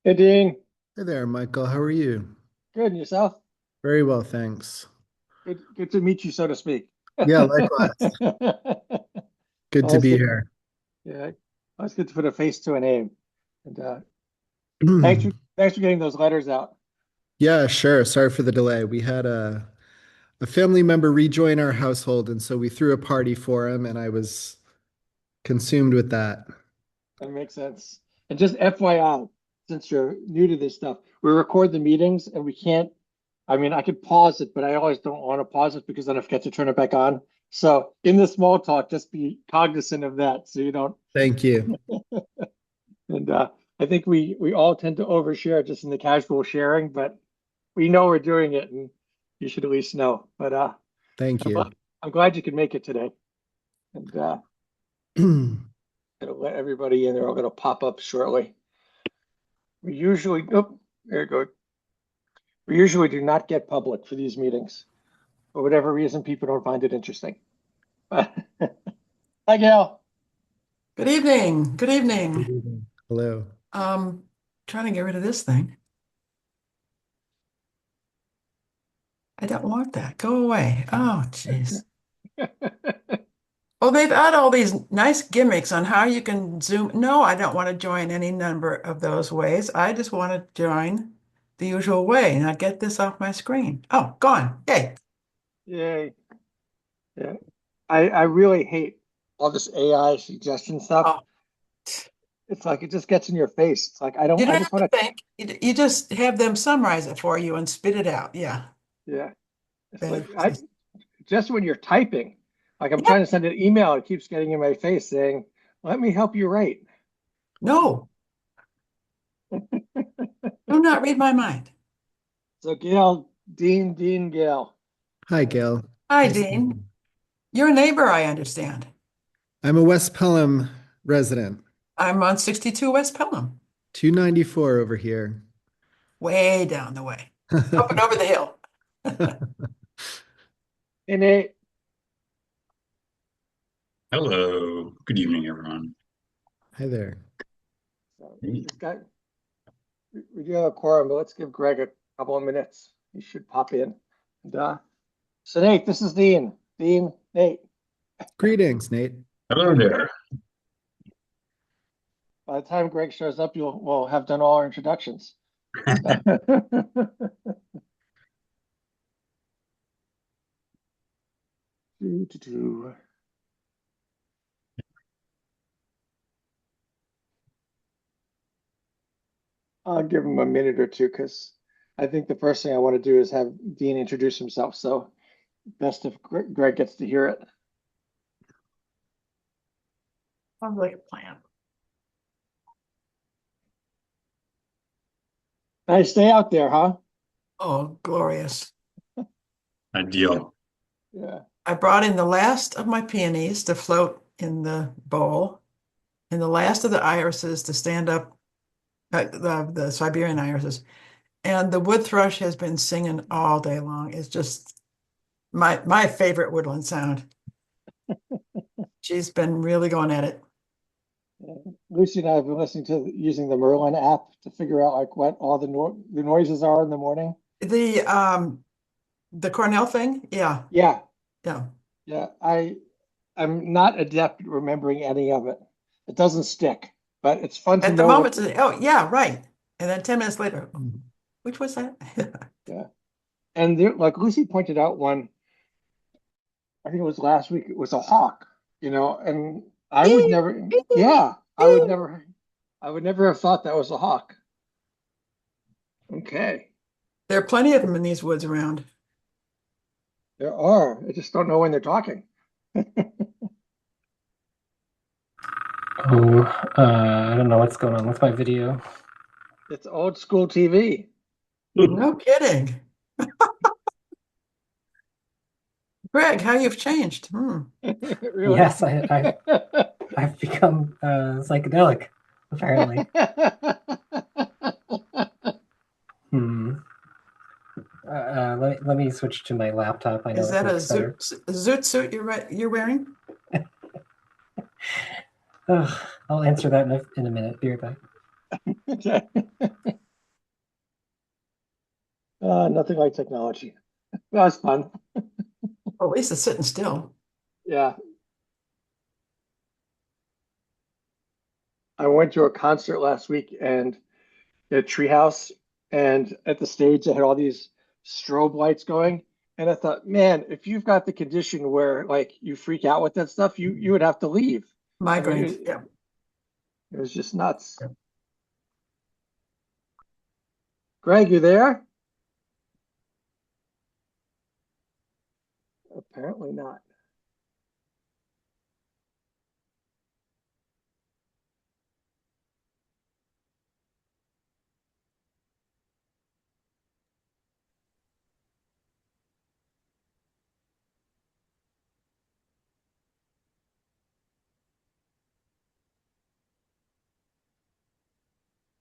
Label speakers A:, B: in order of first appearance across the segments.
A: Hey Dean,
B: Hey there, Michael. How are you?
A: good and yourself?
B: Very well, thanks.
A: Good to meet you, so to speak.
B: Yeah, likewise. Good to
A: Always
B: be
A: good,
B: here.
A: yeah, always good to put a face to a name. And thanks for getting those letters out.
B: Yeah, sure. Sorry for the delay. We had a family member rejoin our household, and so we threw a party for him, and I was consumed with that.
A: That makes sense. And just FYI, since you're new to this stuff, we record the meetings and we can't. I mean, I could pause it, but I always don't want to pause it because then I forget to turn it back on. So in the small talk, just be cognizant of that so you don't.
B: Thank you.
A: And I think we all tend to overshare just in the casual sharing, but we know we're doing it, and you should at least know. But
B: Thank
A: I'm,
B: you.
A: gl- I'm glad you could make it today, and gonna let everybody in. They're all gonna pop up shortly. We usually, oh, there you go. We usually do not get public for these meetings for whatever reason. People don't find it interesting. But hi, Gail.
C: Good evening. Good
B: Good
C: evening.
B: evening. Hello.
C: Um, Trying to get rid of this thing. I don't want that. Go away. Oh, jeez. Well, they've had all these nice gimmicks on how you can zoom. No, I don't want to join any number of those ways. I just want to join the usual way. Now get this off my screen. Oh, gone. Yay.
A: Yay! Yeah, I really hate all this AI suggestion stuff.
C: Oh,
A: It's like it just gets in your face. It's like I don't.
C: you
A: I
C: don't
A: just
C: have to
A: want to.
C: think. You just have them summarize it for you and spit it out. Yeah.
A: Yeah. It's
C: Better.
A: like I just when you're typing, like I'm
C: Yep.
A: trying to send an email, it keeps getting in my face saying, "Let me help you write."
C: No, do not read my mind.
A: So Gail, Dean, Gail.
B: Hi, Gail.
C: Hi,
B: Nice to meet
C: Dean.
B: you.
C: You're a neighbor, I understand.
B: I'm a West Pelham resident.
C: I'm on 62 West Pelham,
B: 294 over here.
C: way down the way, up and over the hill.
A: And it,
D: Hello. Good evening, everyone.
B: Hi there.
A: so this guy, we do have a quorum, but let's give Greg a couple of minutes. He should pop in. And so Nate, this is Dean. Dean, Nate.
B: Greetings, Nate.
D: Hello there.
A: By the time Greg shows up, we'll have done all our introductions. Do, do, do. I'll give him a minute or two because I think the first thing I want to do is have Dean introduce himself. So best if Greg gets to hear it.
C: Sounds like a plan.
A: Nice day out there, huh?
C: Oh, glorious.
D: Ideal.
A: Yeah.
C: I brought in the last of my peonies to float in the bowl and the last of the irises to stand up, the Siberian irises. And the wood thrush has been singing all day long. It's just my favorite woodland sound. She's been really going at it.
A: Yeah. Lucy and I have been listening to using the Merlin app to figure out like what all the noises are in the morning.
C: The Cornell thing, yeah,
A: Yeah,
C: yeah.
A: yeah. I'm not adept at remembering any of it. It doesn't stick, but it's fun to
C: At the
A: know what.
C: moment, oh yeah, right. And then 10 minutes later, which was that?
A: Yeah. And there, like Lucy pointed out one, I think it was last week, it was a hawk, and I would never, yeah, I would never have thought that was a hawk. Okay.
C: There are plenty of them in these woods around.
A: There are. I just don't know when they're talking.
E: Oh, I don't know what's going on with my video.
A: It's old school TV.
C: No kidding. Greg, how you've changed.
A: Really.
E: Yes, I've become psychedelic, apparently. Hmm. Let me switch to my laptop. I know
C: Is
E: it
C: that a
E: works better.
C: zoot suit you're wearing?
E: Ugh, I'll answer that in a minute. Be right back.
A: Okay. Nothing like technology. That was fun.
C: Well, at least it's sitting still.
A: Yeah. I went to a concert last week and at Treehouse, and at the stage they had all these strobe lights going. And I thought, man, if you've got the condition where like you freak out with that stuff, you would have to leave. I mean,
C: Migraines, yeah.
A: it was just nuts.
C: Yeah.
A: Greg, you there? Apparently not.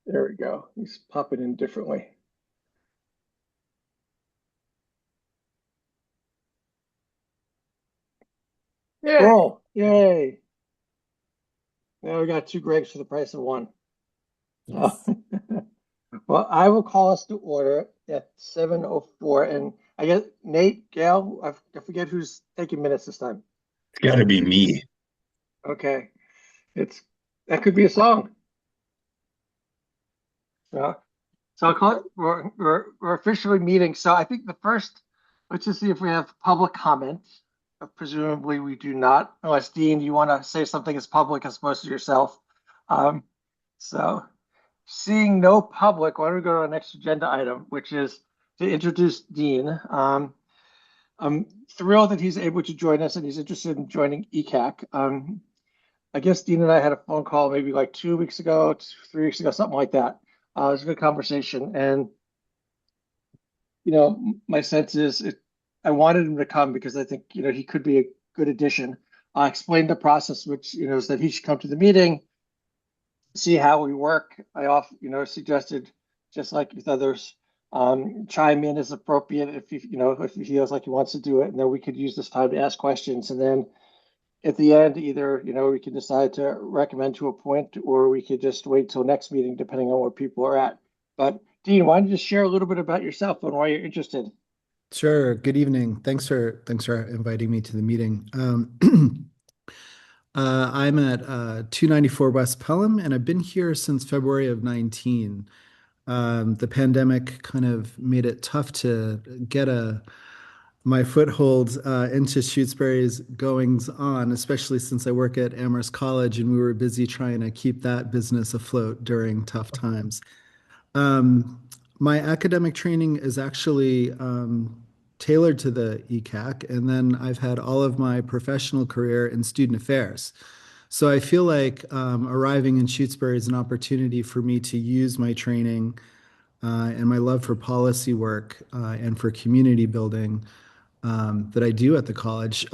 A: There we go. He's popping in differently.
C: Yeah.
A: Oh, yay. Now we got two Gregs for the price of one.
E: Yes.
A: Well, I will call us to order at 7:04. And I guess Nate, Gail, I forget who's taking minutes this time.
D: It's got to be me.
A: Okay. That could be a song. Yeah. So I'll call it, we're officially meeting. So I think let's just see if we have public comment. Presumably we do not, unless Dean, you want to say something as public as opposed to yourself. So seeing no public, why don't we go to our next agenda item, which is to introduce Dean. I'm thrilled that he's able to join us and he's interested in joining ECAC. I guess Dean and I had a phone call maybe like 2 weeks ago, 3 weeks ago, something like that. It was a good conversation. And, my sense is I wanted him to come because I think, he could be a good addition. I explained the process, which, is that he should come to the meeting, see how we work. I often, suggested, just like with others, chime in as appropriate if he feels like he wants to do it. And then we could use this time to ask questions. And then at the end, either, we can decide to recommend to a point, or we could just wait till next meeting, depending on where people are at. But Dean, why don't you just share a little bit about yourself and why you're interested?
B: Sure. Good evening. Thanks for inviting me to the meeting. I'm at 294 West Pelham, and I've been here since February of 19. The pandemic kind of made it tough to get my foothold into Shutesbury's goings on, especially since I work at Amherst College and we were busy trying to keep that business afloat during tough times. My academic training is actually tailored to the ECAC, and then I've had all of my professional career in student affairs. So I feel like arriving in Shutesbury is an opportunity for me to use my training and my love for policy work and for community building that I do at the college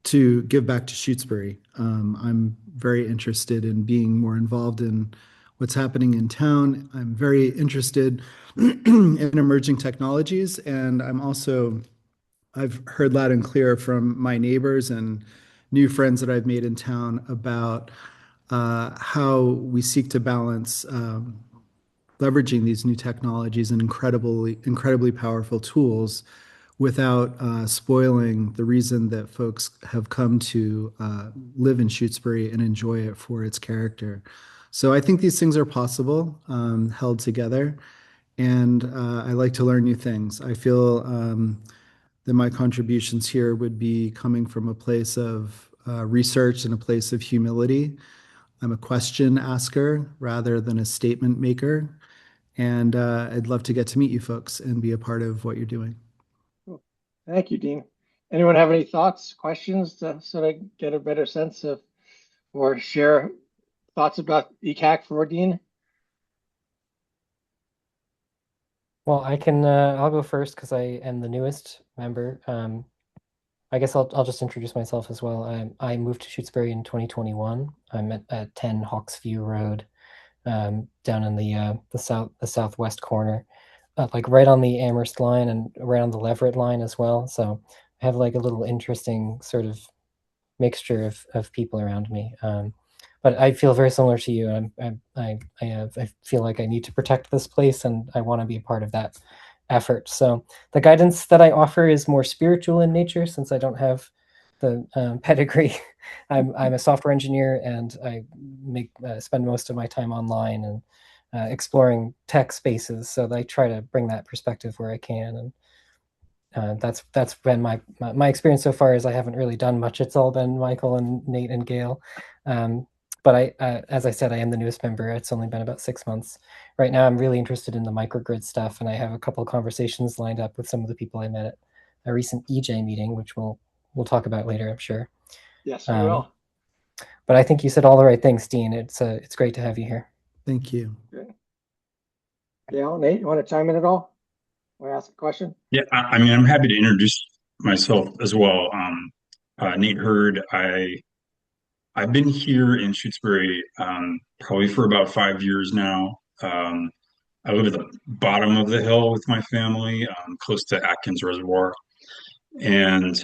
B: to give back to Shutesbury. I'm very interested in being more involved in what's happening in town. I'm very interested in emerging technologies, and I've heard loud and clear from my neighbors and new friends that I've made in town about how we seek to balance leveraging these new technologies and incredibly powerful tools without spoiling the reason that folks have come to live in Shutesbury and enjoy it for its character. So I think these things are possible, held together, and I like to learn new things. I feel that my contributions here would be coming from a place of research and a place of humility. I'm a question asker rather than a statement maker, and I'd love to get to meet you folks and be a part of what you're doing.
A: Thank you, Dean. Anyone have any thoughts, questions to sort of get a better sense of or share thoughts about ECAC for Dean?
E: Well, I'll go first because I am the newest member. I guess I'll just introduce myself as well. I moved to Shutesbury in 2021. I'm at 10 Hawksview Road, down in the southwest corner, like right on the Amherst line and around the Leverett line as well. So I have like a little interesting sort of mixture of people around me. But I feel very similar to you. I feel like I need to protect this place, and I want to be a part of that effort. So the guidance that I offer is more spiritual in nature, since I don't have the pedigree. I'm a software engineer, and I spend most of my time online and exploring tech spaces. So I try to bring that perspective where I can, and that's been my experience so far. Is I haven't really done much. It's all been Michael and Nate and Gail. But as I said, I am the newest member. It's only been about 6 months. Right now, I'm really interested in the microgrid stuff, and I have a couple of conversations lined up with some of the people I met at a recent EJ meeting, which we'll talk about later, I'm sure.
A: Yes, we will.
E: But I think you said all the right things, Dean. It's great to have you here.
B: Thank you.
A: Gail, Nate, you want to chime in at all? Want to ask a question?
D: Yeah, I mean, I'm happy to introduce myself as well. Nate Hurd. I've been here in Shutesbury probably for about 5 years now. I live at the bottom of the hill with my family, close to Atkins Reservoir. And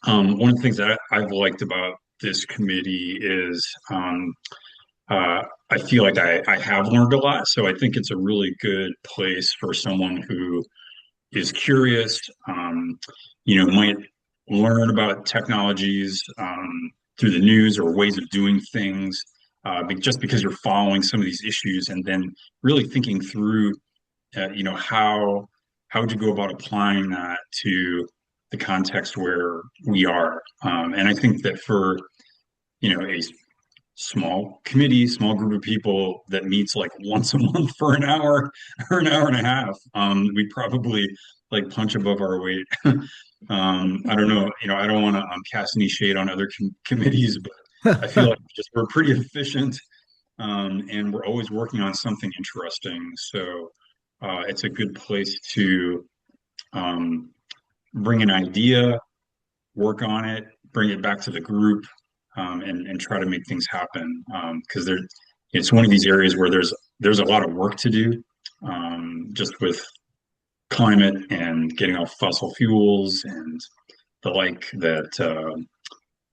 D: one of the things that I've liked about this committee is I feel like I have learned a lot. So I think it's a really good place for someone who is curious, might learn about technologies through the news or ways of doing things, just because you're following some of these issues and then really thinking through, how would you go about applying that to the context where we are. And I think that for, a small committee, small group of people that meets like once a month for an hour or an hour and a half, we probably like punch above our weight. I don't know, I don't want to cast any shade on other committees, but I feel like we're pretty efficient, and we're always working on something interesting. So it's a good place to bring an idea, work on it, bring it back to the group, and try to make things happen. Because it's one of these areas where there's a lot of work to do, just with climate and getting off fossil fuels and the like.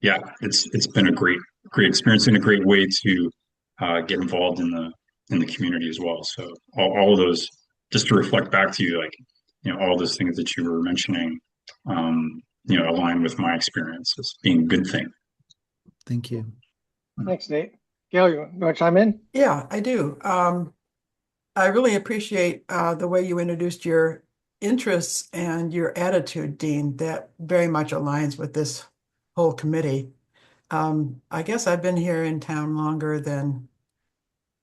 D: It's been a great experience and a great way to get involved in the community as well. So all of those, just to reflect back to you, like, all those things that you were mentioning, align with my experience as being a good thing.
B: Thank you.
A: Thanks, Nate. Gail, you want to chime in?
C: Yeah, I do. I really appreciate the way you introduced your interests and your attitude, Dean. That very much aligns with this whole committee. I guess I've been here in town longer than,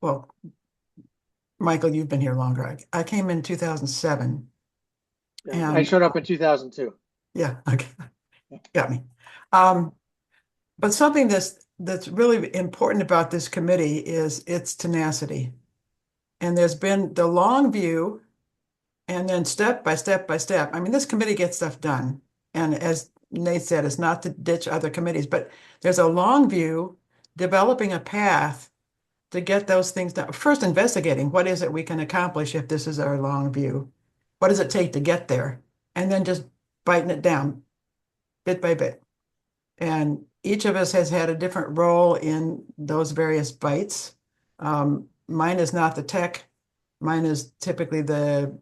C: well, Michael, you've been here longer. I came in 2007.
A: Yeah, I
C: And
A: showed up in 2002.
C: yeah, okay, got me. But something that's really important about this committee is its tenacity. And there's been the long view, and then step by step by step. I mean, this committee gets stuff done. And as Nate said, it's not to ditch other committees, but there's a long view, developing a path to get those things done. First, investigating what is it we can accomplish if this is our long view. What does it take to get there? And then just biting it down bit by bit. And each of us has had a different role in those various bites. Mine is not the tech. Mine is typically the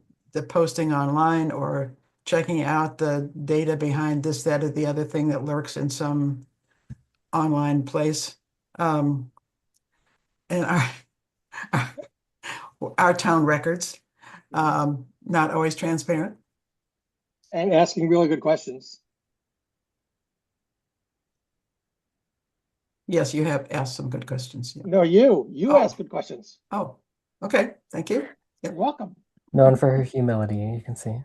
C: posting online or checking out the data behind this, that, or the other thing that lurks in some online place. And our town records, not always transparent.
A: And asking really good questions.
C: Yes, you have asked some good questions. Yeah.
A: No, you
C: Oh.
A: ask good questions.
C: Oh, okay. Thank you.
A: You're welcome.
E: Known for her humility, you can see.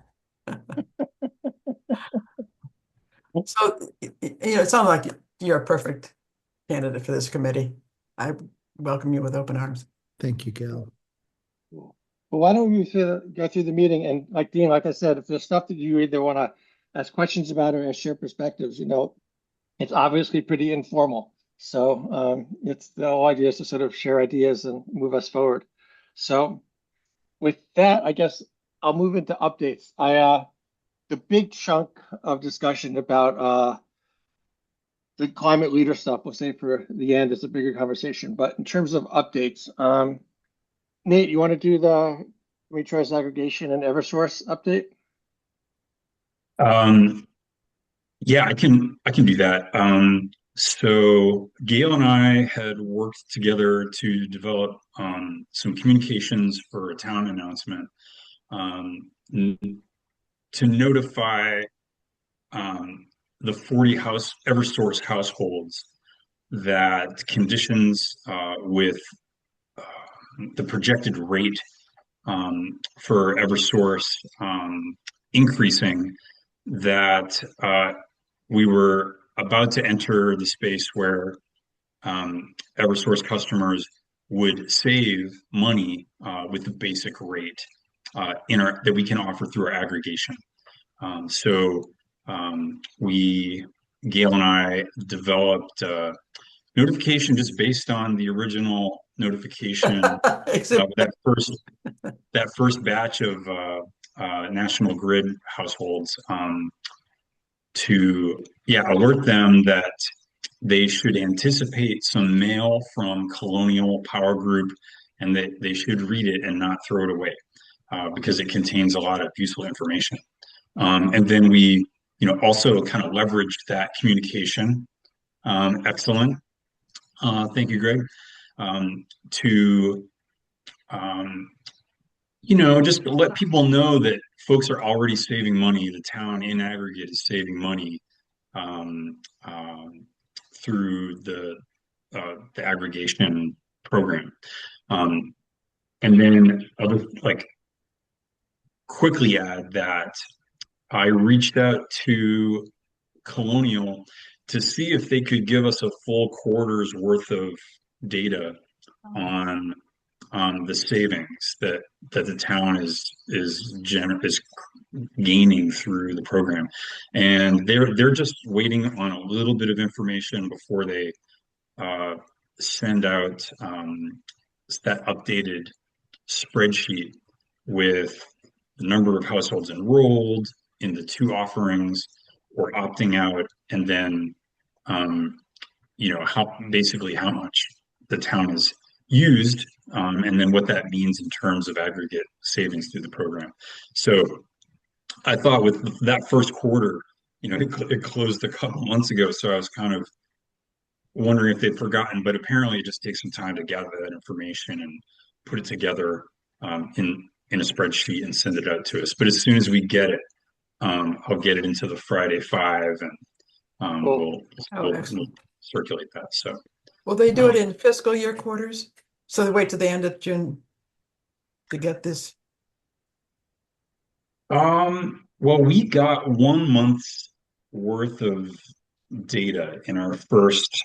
C: So, it sounds like you're a perfect candidate for this committee. I welcome you with open arms.
B: Thank you, Gail.
A: Well, why don't you go through the meeting, and like Dean, like I said, if there's stuff that you either want to ask questions about or share perspectives, it's obviously pretty informal. So it's the whole idea is to sort of share ideas and move us forward. So with that, I guess I'll move into updates. The big chunk of discussion about the climate leader stuff, we'll say for the end, is a bigger conversation. But in terms of updates, Nate, you want to do the community choice aggregation and Eversource update?
D: Yeah, I can do that. So Gail and I had worked together to develop some communications for a town announcement to notify the 40 Eversource households that conditions with the projected rate for Eversource increasing, that we were about to enter the space where Eversource customers would save money with the basic rate that we can offer through our aggregation. So Gail and I developed notification just based on the original notification of that first batch of National Grid households, to alert them that they should anticipate some mail from Colonial Power Group, and that they should read it and not throw it away because it contains a lot of useful information. And then we, also kind of leveraged that communication. Excellent. Thank you, Greg. To just to let people know that folks are already saving money. The town in aggregate is saving money through the aggregation program. And then I would quickly add that I reached out to Colonial to see if they could give us a full quarter's worth of data on the savings that the town is gaining through the program, and they're just waiting on a little bit of information before they send out that updated spreadsheet with the number of households enrolled in the two offerings or opting out, and then how much the town has used, and then what that means in terms of aggregate savings through the program. So I thought with that first quarter, it closed a couple months ago, so I was kind of wondering if they'd forgotten, but apparently it just takes some time to gather that information and put it together in a spreadsheet and send it out to us. But as soon as we get it, I'll get it into the Friday 5, and we'll circulate that. So
C: will they do it in fiscal year quarters? So they wait till the end of June to get this?
D: Well, we got 1 month's worth of data in our first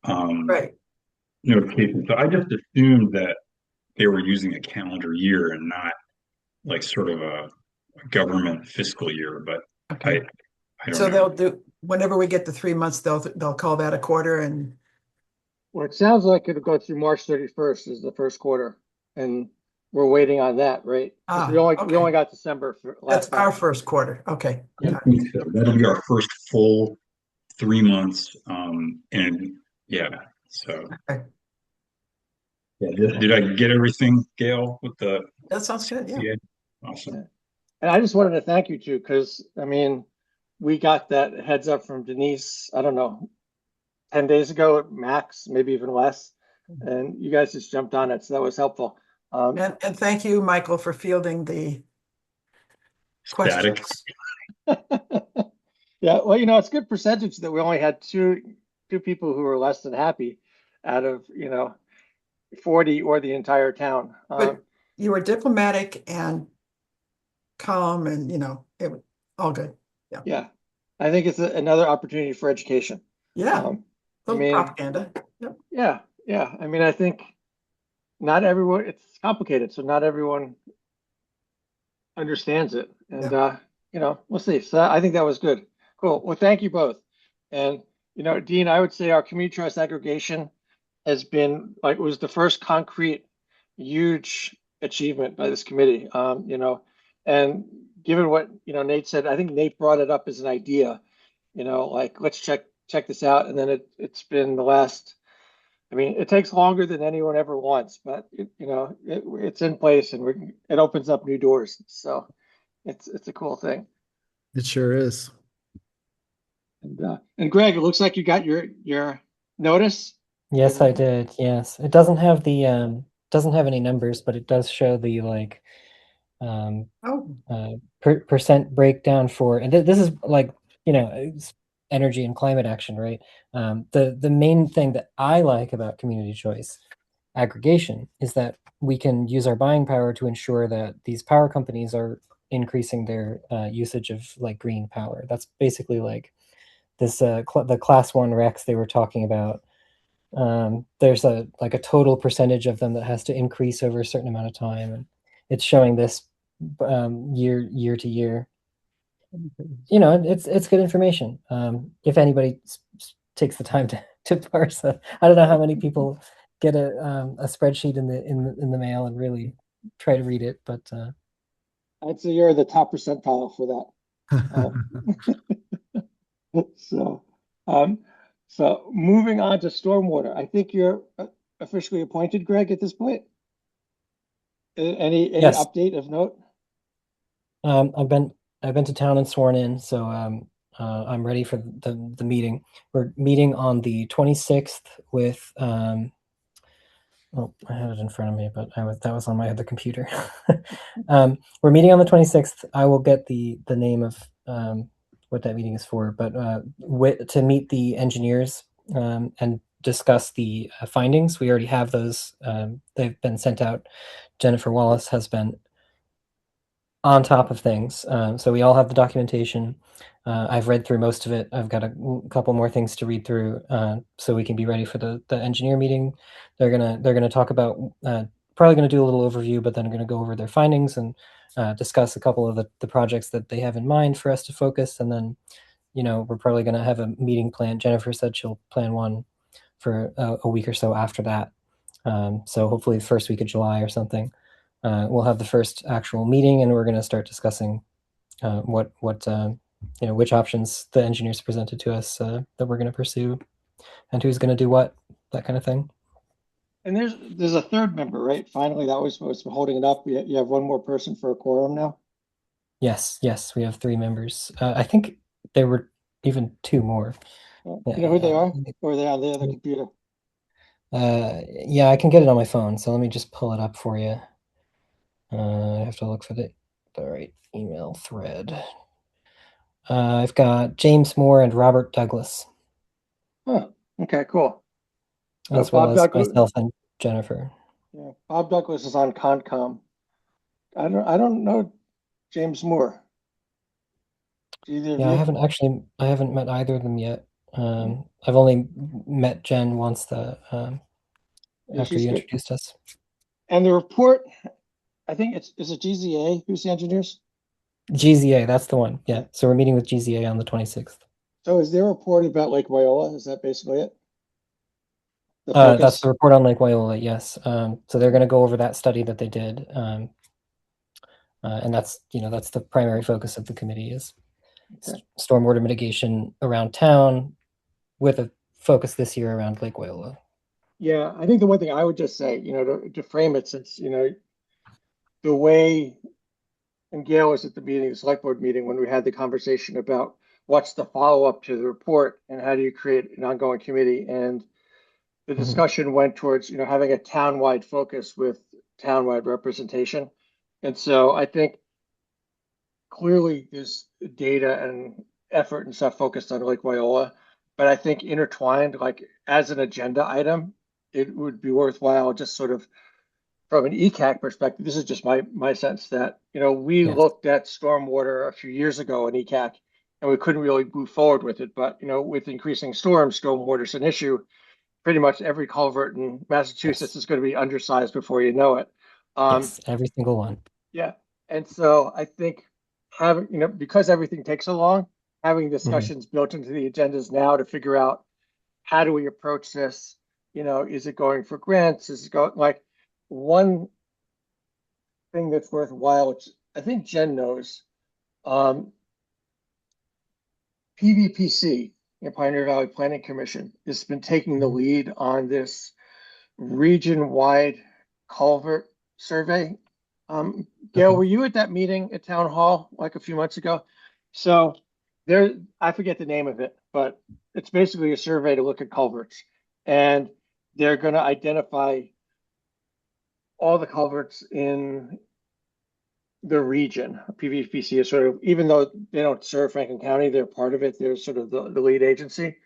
D: notification. So I just assumed that they were using a calendar year and not sort of a government fiscal year. But I don't know.
C: They'll do, whenever we get to 3 months, they'll call that a quarter. And
A: well, it sounds like it'll go through March 31st is the first quarter, and we're waiting on that, right? We only got December for last.
C: That's our first quarter. Okay.
D: I think so. That'll be our first full 3 months. And so.
C: Okay.
D: Yeah, did I get everything, Gail, with the?
C: That sounds good. Yeah.
D: Awesome.
A: And I just wanted to thank you too, because we got that heads up from Denise, I don't know, 10 days ago at max, maybe even less. And you guys just jumped on it. So that was helpful.
C: And thank you, Michael, for fielding the questions.
A: Yeah, well, it's good percentage that we only had two people who were less than happy out of 40 or the entire town.
C: But you were diplomatic and calm, and it was all good.
A: Yeah, I think it's another opportunity for education.
C: Yeah, propaganda. Yep.
A: Yeah. I think not everyone. It's complicated, so not everyone understands it, and we'll see. So I think that was good. Cool. Well, thank you both. And Dean, I would say our community trust aggregation has been was the first concrete, huge achievement by this committee. And given what Nate said, I think Nate brought it up as an idea. Let's check this out, and then it's been the last I mean, it takes longer than anyone ever wants, but it's in place and it opens up new doors. So it's a cool thing.
B: It sure is.
A: And Greg, it looks like you got your notice.
E: Yes, I did. Yes. It doesn't have the doesn't have any numbers, but it does show the like um
C: Oh,
E: percent breakdown for, and this is like, it's energy and climate action, right? The main thing that I like about community choice aggregation is that we can use our buying power to ensure that these power companies are increasing their usage of like green power. That's basically like this the class one RECs they were talking about. There's a like a total percentage of them that has to increase over a certain amount of time, and it's showing this year to year. It's good information. If anybody takes the time to parse that, I don't know how many people get a spreadsheet in the mail and really try to read it, but
A: I'd say you're the top percentile for that. So, um, so moving on to stormwater, I think you're officially appointed, Greg, at this point. Any
E: yes,
A: update of note?
E: I've been to town and sworn in, so I'm ready for the meeting. We're meeting on the 26th with oh, I had it in front of me, but that was on my other computer. We're meeting on the 26th. I will get the name of what that meeting is for, but to meet the engineers and discuss the findings. We already have those. They've been sent out. Jennifer Wallace has been on top of things. So we all have the documentation. I've read through most of it. I've got a couple more things to read through, so we can be ready for the engineer meeting. They're gonna talk about probably gonna do a little overview, but then gonna go over their findings and discuss a couple of the projects that they have in mind for us to focus. And then, we're probably gonna have a meeting plan. Jennifer said she'll plan one for a week or so after that. So hopefully the first week of July or something. We'll have the first actual meeting, and we're going to start discussing which options the engineers presented to us that we're going to pursue, and who's going to do what, that kind of thing.
A: And there's a third member, right? Finally, that was supposed to be holding it up. You have one more person for a quorum now.
E: Yes, we have 3 members. I think there were even 2 more.
A: You know who they are, or are they on the other computer?
E: Yeah, I can get it on my phone. So let me just pull it up for you. I have to look for the right email thread. I've got James Moore and Robert Douglas,
A: Huh. Okay, cool.
E: as well as myself and Jennifer.
A: Yeah, Bob Douglas is on Concom. I don't know James Moore.
E: Yeah, I haven't met either of them yet. I've only met Jen once after you introduced us.
A: And the report, I think is it GZA? Who's the engineers?
E: GZA, that's the one. Yeah. So we're meeting with GZA on the 26th.
A: So is there a report about Lake Wyola? Is that basically it?
E: That's the report on Lake Wyola, yes. So they're going to go over that study that they did. And that's the primary focus of the committee is stormwater mitigation around town with a focus this year around Lake Wyola.
A: Yeah, I think the one thing I would just say, to frame it, since, the way, and Gail was at the meeting, the select board meeting, when we had the conversation about what's the follow-up to the report and how do you create an ongoing committee. And the discussion went towards, having a town-wide focus with town-wide representation. And so I think clearly there's data and effort and stuff focused on Lake Wyola, but I think intertwined, like as an agenda item, it would be worthwhile just sort of from an ECAC perspective. This is just my sense that, we looked at stormwater a few years ago in ECAC and we couldn't really move forward with it. But, with increasing storms, stormwater is an issue. Pretty much every culvert in Massachusetts is going to be undersized before you know it.
E: Yes, every single one.
A: Yeah. And so I think having, because everything takes so long, having discussions built into the agendas now to figure out how do we approach this? Is it going for grants? Is it going like one thing that's worthwhile, which I think Jen knows, PVPC, Pioneer Valley Planning Commission, has been taking the lead on this region-wide culvert survey. Gail,
E: Okay.
A: were you at that meeting at Town Hall like a few months ago? So there, I forget the name of it, but it's basically a survey to look at culverts. And they're gonna identify all the culverts in the region. PVPC is sort of, even though they don't serve Franklin County, they're part of it. They're sort of the lead agency.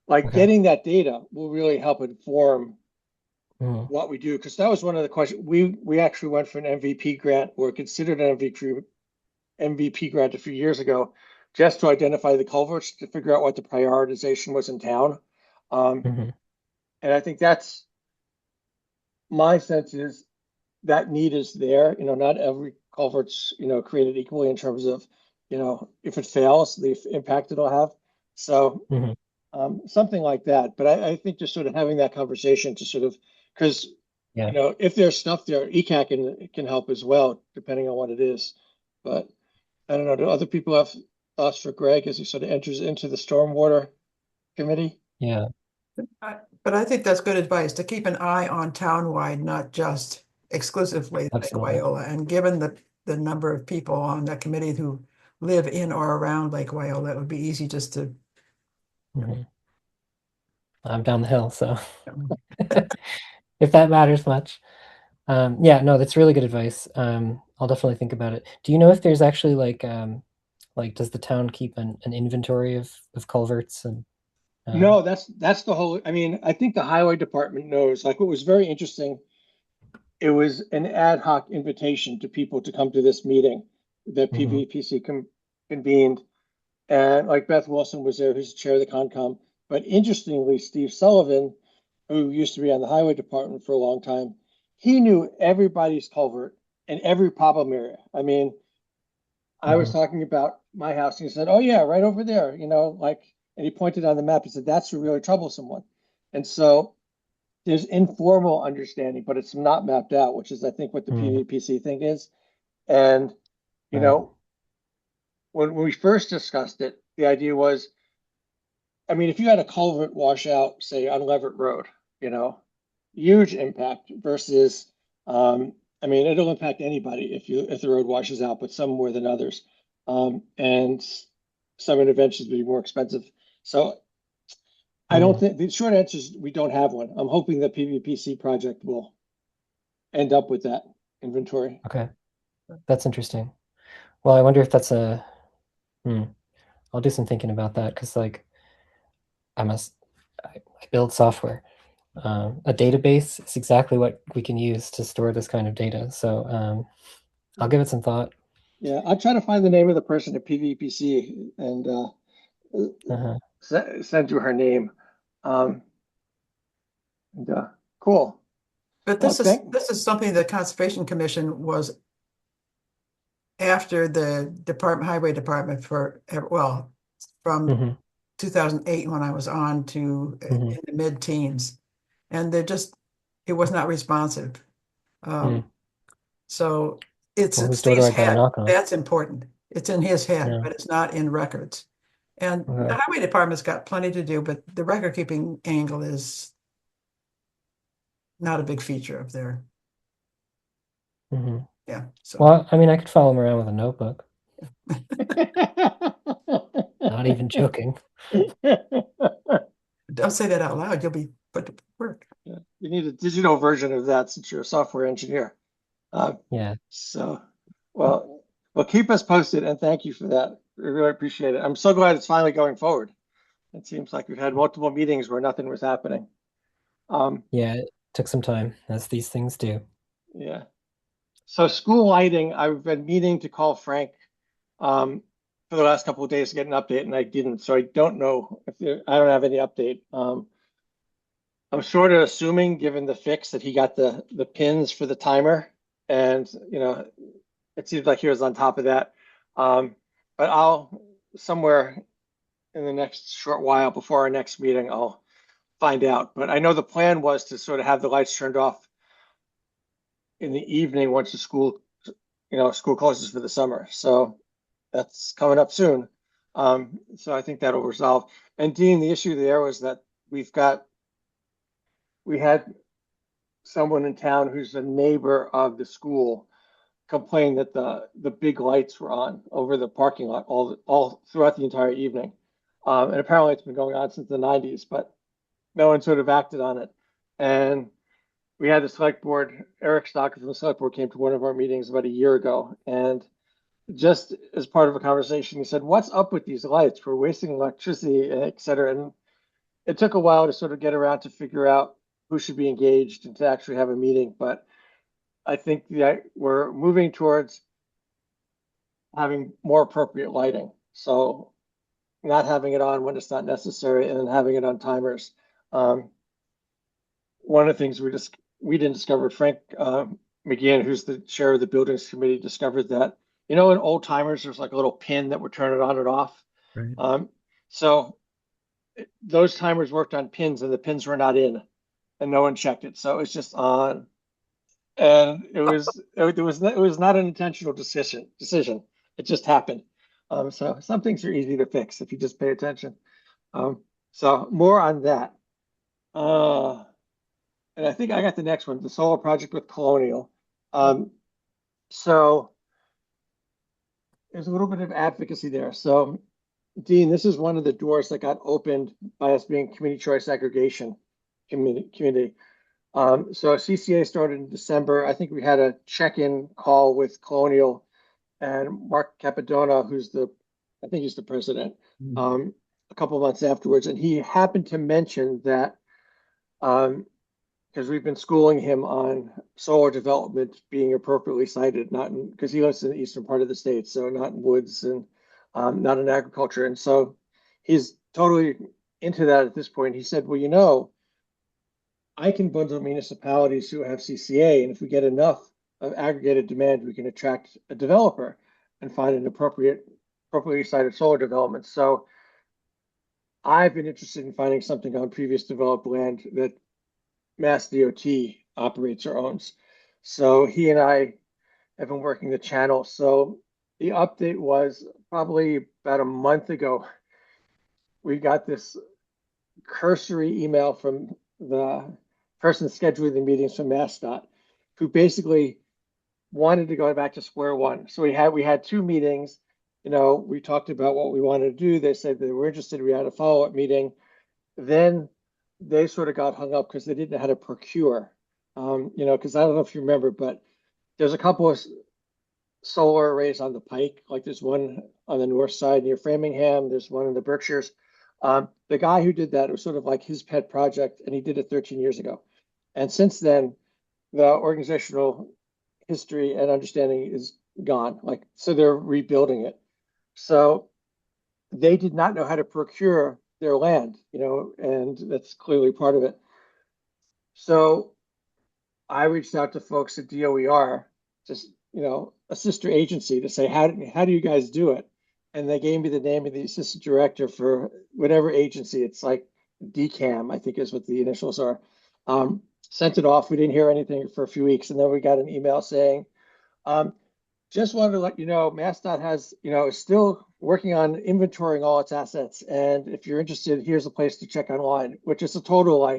A: Like
E: Okay.
A: getting that data will really help inform
E: Mhm.
A: what we do, because that was one of the questions. We actually went for an MVP grant, or considered an MVP grant a few years ago, just to identify the culverts to figure out what the prioritization was in town.
E: Mhm.
A: And I think that's my sense is that need is there. Not every culvert's created equally in terms of if it fails, the impact it'll have. So
E: Mhm.
A: something like that. But I think just sort of having that conversation to sort of, because
E: Yeah.
A: if there's stuff there, ECAC can help as well, depending on what it is. But I don't know. Do other people have thoughts for Greg as he sort of enters into the stormwater committee?
E: Yeah.
C: But I think that's good advice to keep an eye on townwide, not just exclusively Lake
E: Absolutely.
C: Wyola. And given the number of people on that committee who live in or around Lake Wyola, it would be easy just to.
E: Mhm. I'm down the hill, so if that matters much. Yeah, no, that's really good advice. I'll definitely think about it. Do you know if there's actually like does the town keep an inventory of culverts and
A: No, that's the whole. I mean, I think the highway department knows. Like, what was very interesting, it was an ad hoc invitation to people to come to this meeting that
E: Mhm.
A: PVPC convened. And like Beth Wilson was there, who's the chair of the Concom. But interestingly, Steve Sullivan, who used to be on the highway department for a long time, he knew everybody's culvert in every problem area. I mean, I was
E: Mhm.
A: talking about my house, and he said, "Oh yeah, right over there." And he pointed on the map. He said, "That's a really troublesome one." And so there's informal understanding, but it's not mapped out, which is, I think, what the
E: Mhm.
A: PVPC thing is. And you
E: Right.
A: know, when we first discussed it, the idea was, I mean, if you had a culvert wash out, say on Leverett Road, you know, huge impact versus, I mean, it'll impact anybody if the road washes out, but some more than others. And some interventions will be more expensive. So I don't
E: Mhm.
A: think the short answer is we don't have one. I'm hoping the PVPC project will end up with that inventory.
E: Okay. That's interesting. Well, I wonder if that's a hmm. I'll do some thinking about that because like I must I build software. A database is exactly what we can use to store this kind of data. So I'll give it some thought.
A: Yeah, I'll try to find the name of the person at PVPC and
E: Uh-huh.
A: send you her name. Um, and, cool.
C: But
A: Well,
C: this is something the Conservation Commission was after the highway department well, from
E: Mhm.
C: 2008 when I was on to
E: Mhm.
C: in the mid-teens. And it was not responsive.
E: Mm.
C: So it's
E: Well, whose door do
C: Steve's
E: I gotta
C: head.
E: knock on?
C: That's important. It's in his head,
E: Yeah.
C: but it's not in records. And the
E: Okay.
C: highway department's got plenty to do, but the record keeping angle is not a big feature of their,
E: Mhm.
C: yeah. So
E: Well, I mean, I could follow him around with a notebook. Not even joking.
C: don't say that out loud. You'll be put to work.
A: You need a digital version of that since you're a software engineer. Uh,
E: Yeah.
A: so, well, keep us posted and thank you for that. We really appreciate it. I'm so glad it's finally going forward. It seems like we've had multiple meetings where nothing was happening.
E: Yeah, it took some time, as these things do.
A: Yeah. So school lighting, I've been meaning to call Frank for the last couple of days to get an update, and I didn't. So I don't know I don't have any update. I'm sort of assuming, given the fix, that he got the pins for the timer, and it seems like he was on top of that. But I'll somewhere in the next short while before our next meeting, I'll find out. But I know the plan was to sort of have the lights turned off in the evening once the school closes for the summer. So that's coming up soon. So I think that'll resolve. And Dean, the issue there was that we had someone in town who's a neighbor of the school complained that the big lights were on over the parking lot all throughout the entire evening. And apparently it's been going on since the 90s, but no one sort of acted on it. And we had the select board, Eric Stocker from the select board came to one of our meetings about a year ago. And just as part of a conversation, he said, "What's up with these lights? We're wasting electricity, et cetera." And it took a while to sort of get around to figure out who should be engaged and to actually have a meeting. But I think that we're moving towards having more appropriate lighting. So not having it on when it's not necessary and then having it on timers. One of the things we didn't discover, Frank McGeehan, who's the chair of the buildings committee, discovered that, in old timers, there's like a little pin that would turn it on and off.
B: Right.
A: So those timers worked on pins and the pins were not in and no one checked it. So it's just on. And it was not an intentional decision. It just happened. So some things are easy to fix if you just pay attention. So more on that. And I think I got the next one, the solar project with Colonial. So there's a little bit of advocacy there. So Dean, this is one of the doors that got opened by us being community choice aggregation community. So CCA started in December. I think we had a check-in call with Colonial and Mark Capadona, I think he's the president, a couple of months afterwards. And he happened to mention that, because we've been schooling him on solar development being appropriately sited, because he lives in the eastern part of the state, so not in woods and not in agriculture. And so he's totally into that at this point. He said, well, I can bundle municipalities who have CCA, and if we get enough of aggregated demand, we can attract a developer and find an appropriately sited solar development. So I've been interested in finding something on previous developed land that Mass DOT operates or owns. So he and I have been working the channel. So the update was probably about a month ago. We got this cursory email from the person scheduling the meetings from MassDOT, who basically wanted to go back to square one. So we had two meetings. We talked about what we wanted to do. They said they were interested. We had a follow-up meeting. Then they sort of got hung up because they didn't know how to procure. Because I don't know if you remember, but there's a couple of solar arrays on the Pike. Like there's one on the north side near Framingham. There's one in the Berkshires. The guy who did that, it was sort of like his pet project, and he did it 13 years ago. And since then, the organizational history and understanding is gone. So they're rebuilding it. So they did not know how to procure their land, and that's clearly part of it. So I reached out to folks at DOER, just, a sister agency, to say, how do you guys do it? And they gave me the name of the assistant director for whatever agency. It's like DCAM, I think is what the initials are. Sent it off. We didn't hear anything for a few weeks. And then we got an email saying, just wanted to let you know, MassDOT has, is still working on inventorying all its assets. And if you're interested, here's a place to check online, which is a total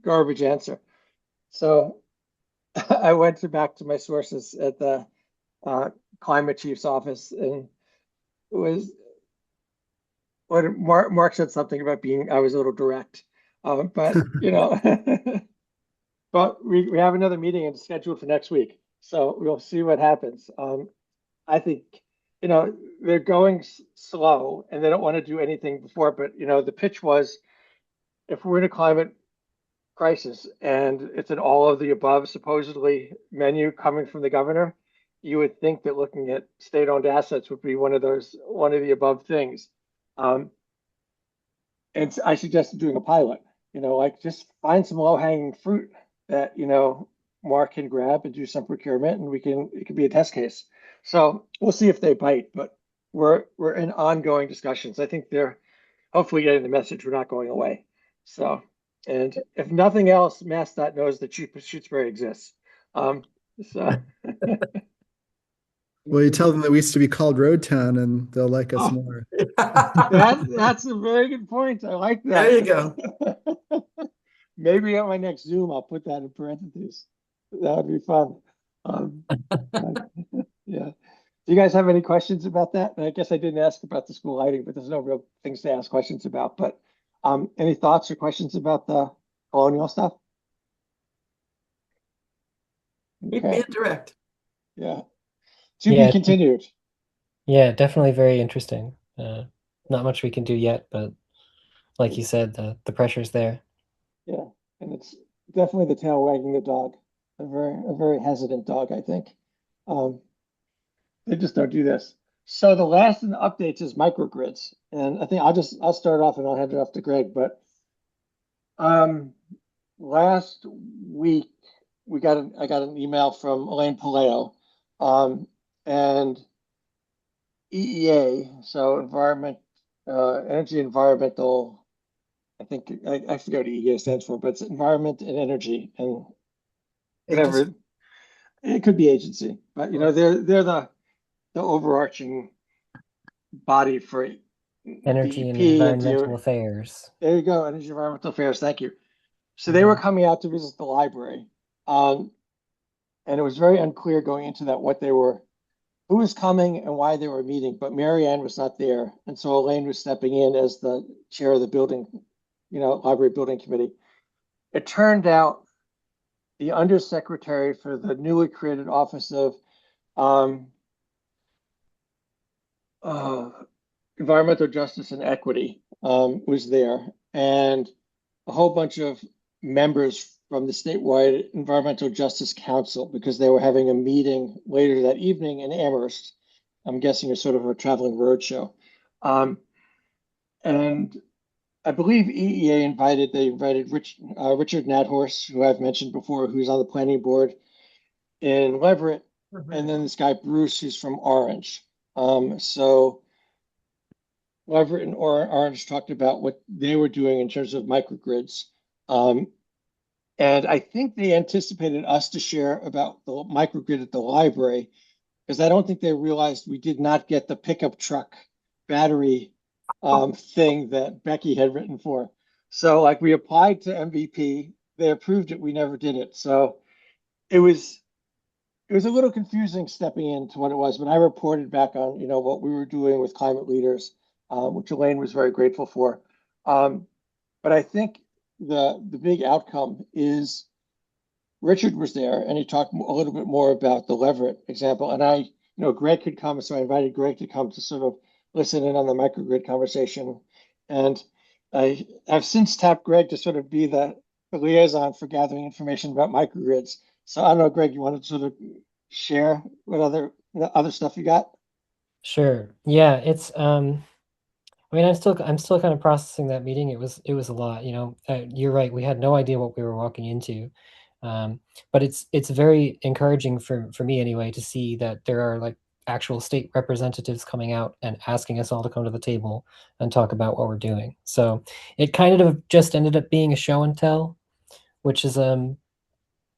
A: garbage answer. So I went back to my sources at the climate chief's office, and it was what Mark said something about I was a little direct, but but we have another meeting and scheduled for next week, so we'll see what happens. I think they're going slow and they don't want to do anything before, but the pitch was, if we're in a climate crisis and it's an all of the above supposedly menu coming from the governor, you would think that looking at state-owned assets would be one of the above things. And I suggested doing a pilot, just find some low-hanging fruit that, Mark can grab and do some procurement, and it could be a test case. So we'll see if they bite, but we're in ongoing discussions. I think they're hopefully getting the message we're not going away. So, and if nothing else, MassDOT knows that Shutesbury exists. So.
B: Well, you tell them that we used to be called Road Town, and they'll like us more.
A: That's a very good point. I like that.
C: There you go.
A: maybe at my next Zoom, I'll put that in parentheses. That would be fun. Yeah. Do you guys have any questions about that? And I guess I didn't ask about the school lighting, but there's no real things to ask questions about. But any thoughts or questions about the colonial stuff?
C: Keep
A: Okay.
C: being direct.
A: Yeah. To
E: Yeah.
A: be continued.
E: Yeah, definitely very interesting. Not much we can do yet, but like you said, the pressure's there.
A: Yeah. And it's definitely the tail wagging the dog. A very hesitant dog, I think. They just don't do this. So the last in the updates is microgrids. And I think I'll start off and I'll hand it off to Greg. But last week I got an email from Elaine Paleo, and EEA, so energy environmental. I think I forget what EEA stands for, but it's environment and energy and whatever.
C: Agency.
A: It could be agency, but they're the overarching body for
E: Energy and
A: DEP
E: environmental affairs.
A: There you go, energy environmental affairs. Thank you. So they were coming out to visit the library, and it was very unclear going into that who was coming and why they were meeting. But Marianne was not there, and so Elaine was stepping in as the chair of the building, library building committee. It turned out the undersecretary for the newly created office of environmental justice and equity was there, and a whole bunch of members from the statewide Environmental Justice Council, because they were having a meeting later that evening in Amherst. I'm guessing it's sort of a traveling roadshow. And I believe EEA they invited Richard Nathorst, who I've mentioned before, who's on the planning board in Leverett, and then this guy Bruce, who's from Orange. So Leverett and Orange talked about what they were doing in terms of microgrids. And I think they anticipated us to share about the microgrid at the library, because I don't think they realized we did not get the pickup truck battery thing that Becky had written for. So like we applied to MVP, they approved it, we never did it. So it was a little confusing stepping into what it was, but I reported back on what we were doing with climate leaders, which Elaine was very grateful for. But I think the big outcome is Richard was there and he talked a little bit more about the Leverett example. And Greg could come, so I invited Greg to come to sort of listen in on the microgrid conversation. And I have since tapped Greg to sort of be the liaison for gathering information about microgrids. So I don't know, Greg, you want to sort of share what other stuff you got?
E: Sure. Yeah, it's I mean, I'm still kind of processing that meeting. It was a lot, you're right. We had no idea what we were walking into. But it's very encouraging for me anyway to see that there are like actual state representatives coming out and asking us all to come to the table and talk about what we're doing. So it kind of just ended up being a show and tell, which is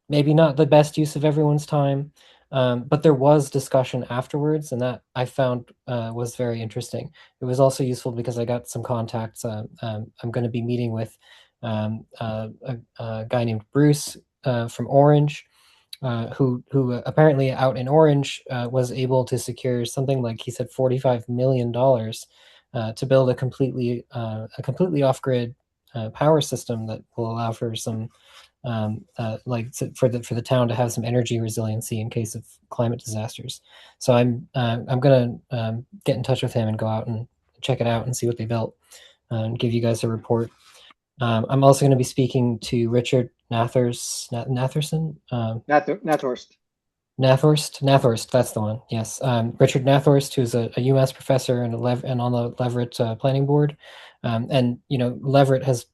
E: maybe not the best use of everyone's time. But there was discussion afterwards, and that I found was very interesting. It was also useful because I got some contacts. I'm going to be meeting with a guy named Bruce from Orange, who apparently out in Orange was able to secure something like, he said, $45 million to build a completely off-grid power system that will allow for some for the town to have some energy resiliency in case of climate disasters. So I'm gonna get in touch with him and go out and check it out and see what they built and give you guys a report. I'm also going to be speaking to Richard Nathorst. Nathorst, that's the one. Yes, Richard Nathorst, who's a UMass professor and on the Leverett planning board. And Leverett has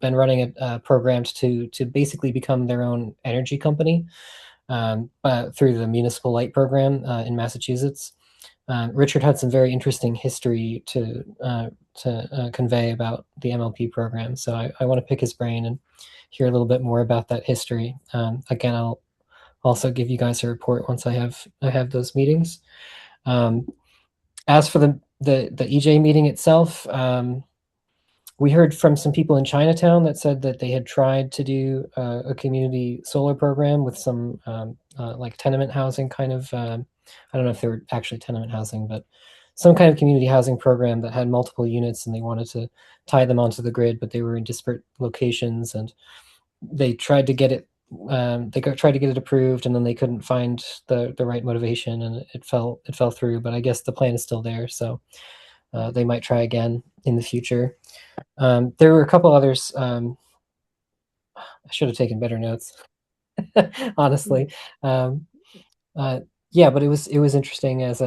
E: been running a programs to basically become their own energy company through the Municipal Light Program in Massachusetts. Richard had some very interesting history to convey about the MLP program, so I want to pick his brain and hear a little bit more about that history. Again, I'll also give you guys a report once I have those meetings. As for the EJ meeting itself, we heard from some people in Chinatown that said that they had tried to do a community solar program with some like tenement housing kind of. I don't know if they were actually tenement housing, but some kind of community housing program that had multiple units, and they wanted to tie them onto the grid, but they were in disparate locations, and they tried to get it. Tried to get it approved, and then they couldn't find the right motivation, and it fell through. But I guess the plan is still there, so they might try again in the future. There were a couple others. I should have taken better notes, honestly. Uh, yeah, but it was interesting as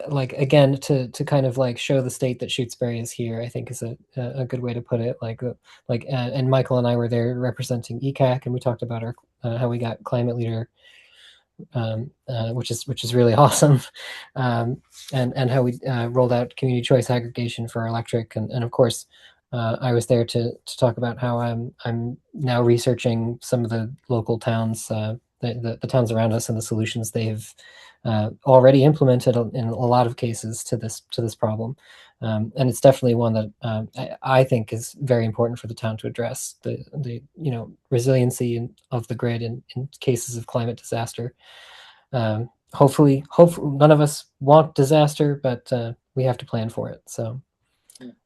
E: like again to kind of like show the state that Shutesbury is here. I think is a good way to put it. And Michael and I were there representing ECAC, and we talked about our how we got climate leader, which is really awesome, and how we rolled out community choice aggregation for our electric, and of course. I was there to talk about how I'm now researching some of the local towns, the towns around us, and the solutions they've already implemented in a lot of cases to this problem, and it's definitely one that I think is very important for the town to address the resiliency of the grid in cases of climate disaster. Hopefully, none of us want disaster, but we have to plan for it. So.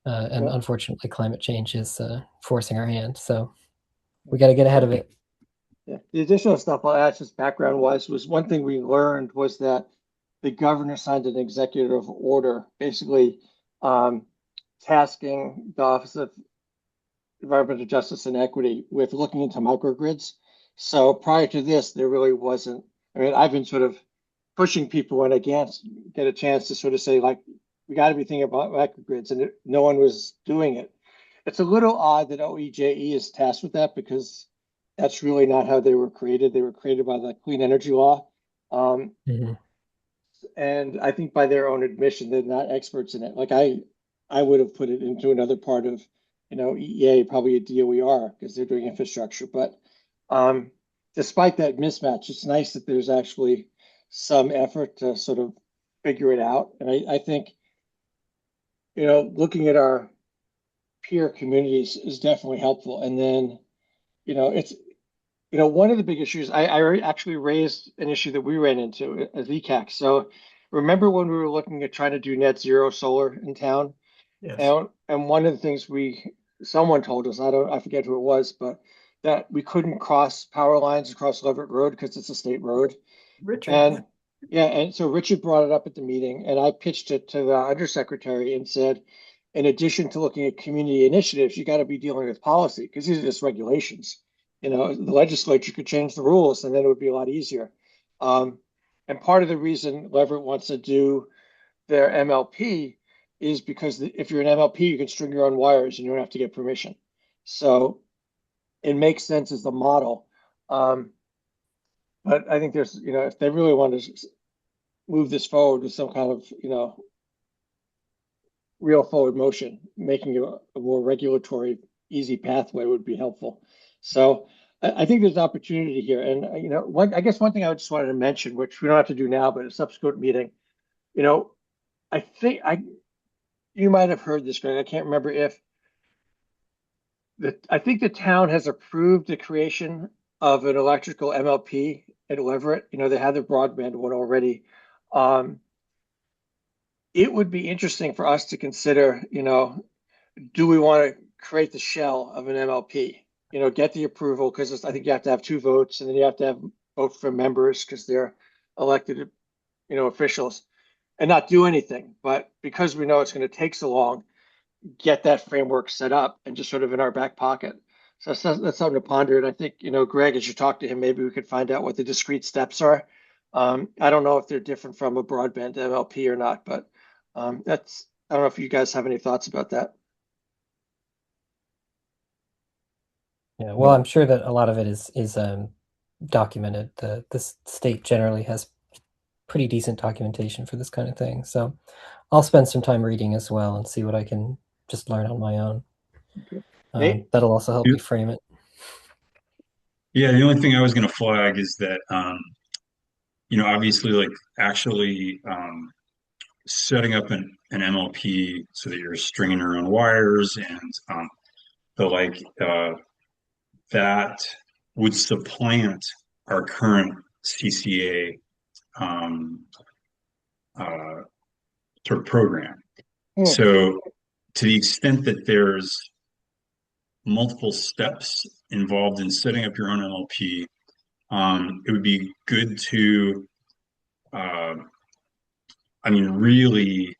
E: And
A: Well,
E: unfortunately, climate change is forcing our hand. So we got to get ahead of it.
A: yeah. The additional stuff I'll add, just background wise, was one thing we learned was that the governor signed an executive order, basically tasking the Office of Environmental Justice and Equity with looking into microgrids. So prior to this, there really wasn't. I mean, I've been sort of pushing people when I can't get a chance to sort of say, like, we got to be thinking about microgrids, and no one was doing it. It's a little odd that OEJE is tasked with that because that's really not how they were created. They were created by the Clean Energy Law.
E: Mhm.
A: And I think by their own admission, they're not experts in it. Like I would have put it into another part of, EEA, probably a DOER because they're doing infrastructure. But despite that mismatch, it's nice that there's actually some effort to sort of figure it out. And I think, looking at our peer communities is definitely helpful. And then, it's, one of the big issues, I actually raised an issue that we ran into as ECAC. So remember when we were looking at trying to do net zero solar in town?
C: Yes.
A: And one of the things someone told us, I forget who it was, but that we couldn't cross power lines across Leverett Road because it's a state road.
C: Richard.
A: And yeah, and so Richard brought it up at the meeting, and I pitched it to the undersecretary and said, in addition to looking at community initiatives, you got to be dealing with policy because these are just regulations. The legislature could change the rules, and then it would be a lot easier. And part of the reason Leverett wants to do their MLP is because if you're an MLP, you can string your own wires and you don't have to get permission. So it makes sense as a model. But I think there's, if they really want to move this forward with some kind of, real forward motion, making it a more regulatory, easy pathway would be helpful. So I think there's opportunity here. And, I guess one thing I just wanted to mention, which we don't have to do now, but a subsequent meeting, I think you might have heard this, Greg. I can't remember if I think the town has approved the creation of an electrical MLP at Leverett. They have the broadband one already. It would be interesting for us to consider, do we want to create the shell of an MLP? Get the approval because I think you have to have 2 votes, and then you have to have vote from members because they're elected, officials, and not do anything. But because we know it's going to take so long, get that framework set up and just sort of in our back pocket. So that's something to ponder. And I think, Greg, as you talk to him, maybe we could find out what the discrete steps are. I don't know if they're different from a broadband MLP or not, but I don't know if you guys have any thoughts about that.
E: Yeah, well, I'm sure that a lot of it is documented. The state generally has pretty decent documentation for this kind of thing. So I'll spend some time reading as well and see what I can just learn on my own.
A: Nate?
E: That'll also help me frame it.
D: Yeah, the only thing I was going to flag is that, obviously, like actually setting up an MLP so that you're stringing your own wires and but like that would supplant our current CCA uh, sort of program.
A: Hmm.
D: So to the extent that there's multiple steps involved in setting up your own MLP, it would be good to, really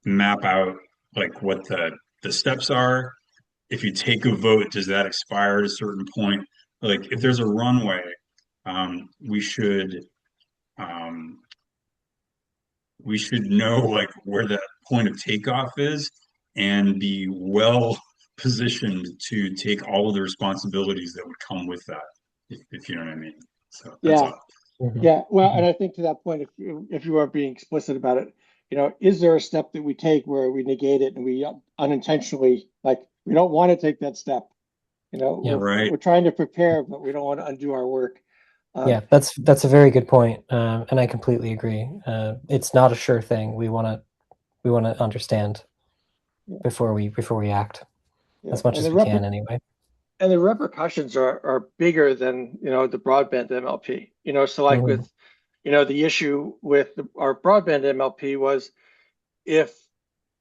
D: map out like what the steps are. If you take a vote, does that expire at a certain point? Like if there's a runway, we should um, know like where that point of takeoff is and be well positioned to take all of the responsibilities that would come with that, if you know what I mean. So that's
A: Yeah.
D: all.
E: Mhm.
A: Yeah, well, and
E: Mhm.
A: I think to that point, if you are being explicit about it, is there a step that we take where we negate it and we unintentionally, like, we don't want to take that step?
E: Yeah.
D: Right.
A: We're trying to prepare, but we don't want to undo our work.
E: Yeah, that's a very good point, and I completely agree. It's not a sure thing. We want to understand
A: Yeah,
E: before we act
A: yeah.
E: as much as we can anyway.
A: And the repercussions are bigger than, the broadband MLP. So like
E: Mhm.
A: with, the issue with our broadband MLP was if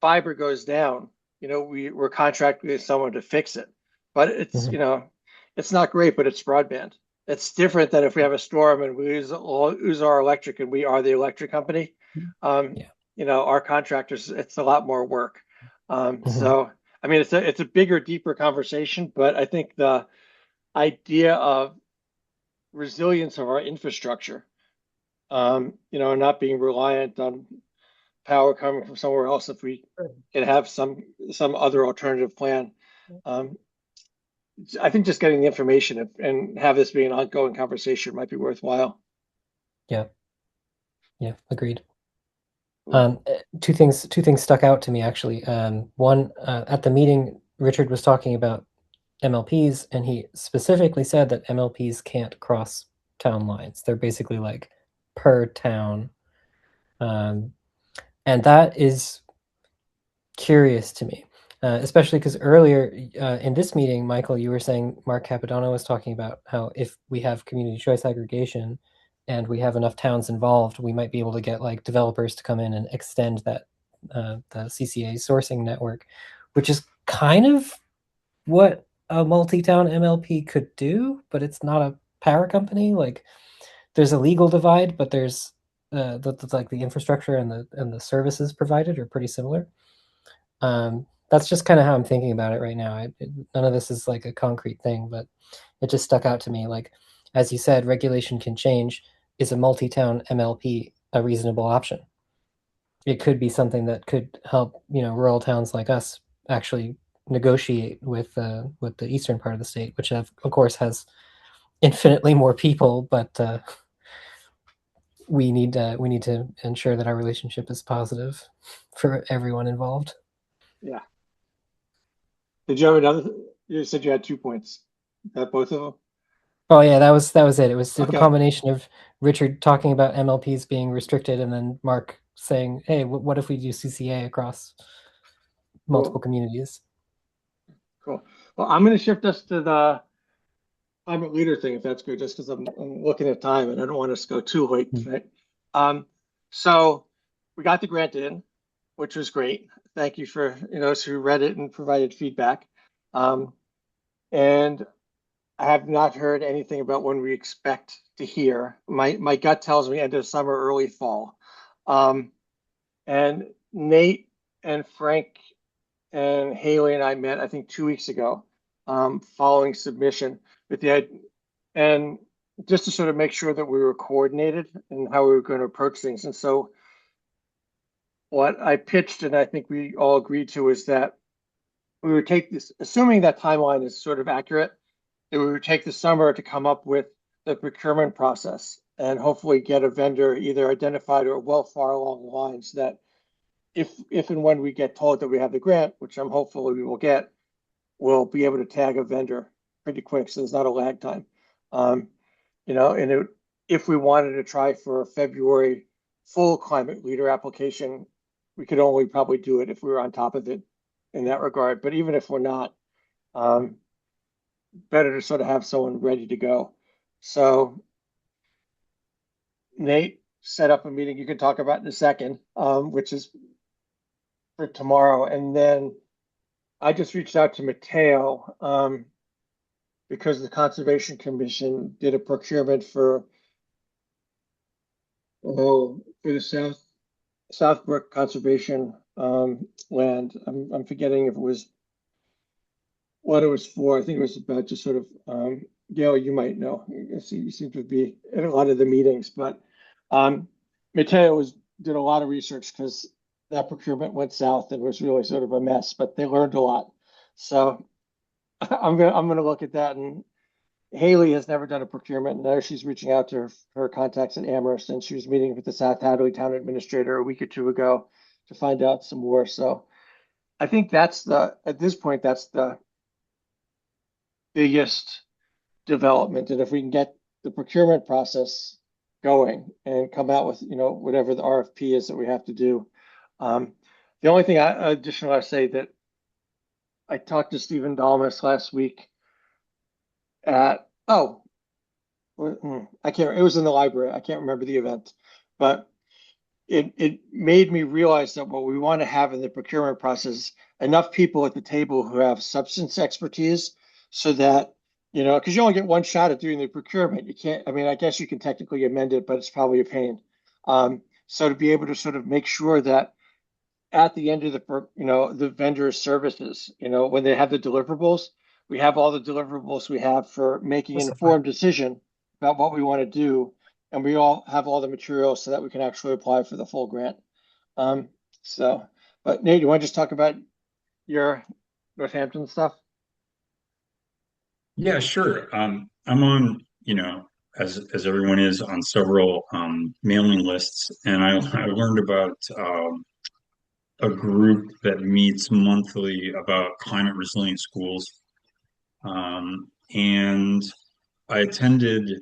A: fiber goes down, we're contracted with someone to fix it. But it's,
E: Mhm.
A: it's not great, but it's broadband. It's different than if we have a storm and we use our electric and we are the electric company. Um,
E: Yeah.
A: our contractors, it's a lot more work.
E: Mhm.
A: So I mean, it's a bigger, deeper conversation, but I think the idea of resilience of our infrastructure, not being reliant on power coming from somewhere else if we can have some other alternative plan. Um, I think just getting the information and have this be an ongoing conversation might be worthwhile.
E: Yeah. Yeah. Agreed.
A: Cool.
E: Two things stuck out to me actually. One, at the meeting, Richard was talking about MLPs, and he specifically said that MLPs can't cross town lines. They're basically like per town, and that is curious to me, especially because earlier in this meeting, Michael, you were saying Mark Capodanno was talking about how if we have community choice aggregation and we have enough towns involved, we might be able to get like developers to come in and extend that the CCA sourcing network, which is kind of what a multi-town MLP could do, but it's not a power company. Like there's a legal divide, but there's like the infrastructure and the services provided are pretty similar. That's just kind of how I'm thinking about it right now. None of this is like a concrete thing, but it just stuck out to me. Like, as you said, regulation can change. Is a multi-town MLP a reasonable option? It could be something that could help, rural towns like us actually negotiate with the eastern part of the state, which of course has infinitely more people, but we need to ensure that our relationship is positive for everyone involved.
A: Yeah. Did you have another? You said you had 2 points. Got both of them?
E: Oh yeah, that was it. It was the
A: Okay.
E: combination of Richard talking about MLPs being restricted, and then Mark saying, "Hey, what if we do CCA across multiple
A: Cool.
E: communities?"
A: Cool. Well, I'm going to shift us to the climate leader thing, if that's good, just because I'm looking at time and I don't want us to go too late tonight. So we got the grant in, which was great. Thank you for those who read it and provided feedback. And I have not heard anything about when we expect to hear. My gut tells me end of summer, early fall. And Nate and Frank and Haley and I met, I think, 2 weeks ago, following submission with and just to sort of make sure that we were coordinated and how we were going to approach things. And so what I pitched, and I think we all agreed to, is that we would take this, assuming that timeline is sort of accurate, that we would take the summer to come up with the procurement process and hopefully get a vendor either identified or well far along the lines that if and when we get told that we have the grant, which I'm hopeful we will get, we'll be able to tag a vendor pretty quick, so there's not a lag time. And if we wanted to try for a February full climate leader application, we could only probably do it if we were on top of it in that regard. But even if we're not, better to sort of have someone ready to go. So Nate set up a meeting you can talk about in a second, which is for tomorrow. And then I just reached out to Mateo because the Conservation Commission did a procurement for the Southbrook Conservation land. I'm forgetting if it was what it was for. I think it was about just sort of Gail, you might know. You seem to be in a lot of the meetings, but Mateo did a lot of research because that procurement went south and was really sort of a mess, but they learned a lot. So I'm gonna look at that. And Haley has never done a procurement. Now she's reaching out to her contacts at Amherst, and she was meeting with the South Hadley town administrator a week or two ago to find out some more. So I think at this point, that's the biggest development. And if we can get the procurement process going and come out with, whatever the RFP is that we have to do. The only thing additional I say that I talked to Stephen Dalmas last week I can't, it was in the library. I can't remember the event, but it made me realize that what we want to have in the procurement process, enough people at the table who have substance expertise so that, because you only get one shot at doing the procurement. You can't, I guess you can technically amend it, but it's probably a pain. So to be able to sort of make sure that at the end of the vendor services, when they have the deliverables, we have all the deliverables we have for making an informed decision about what we want to do. And we all have all the materials so that we can actually apply for the full grant. But Nate, you want to just talk about your Northampton stuff?
D: Yeah, sure. I'm on, as everyone is, on several mailing lists, and I learned about a group that meets monthly about climate resilient schools. And I attended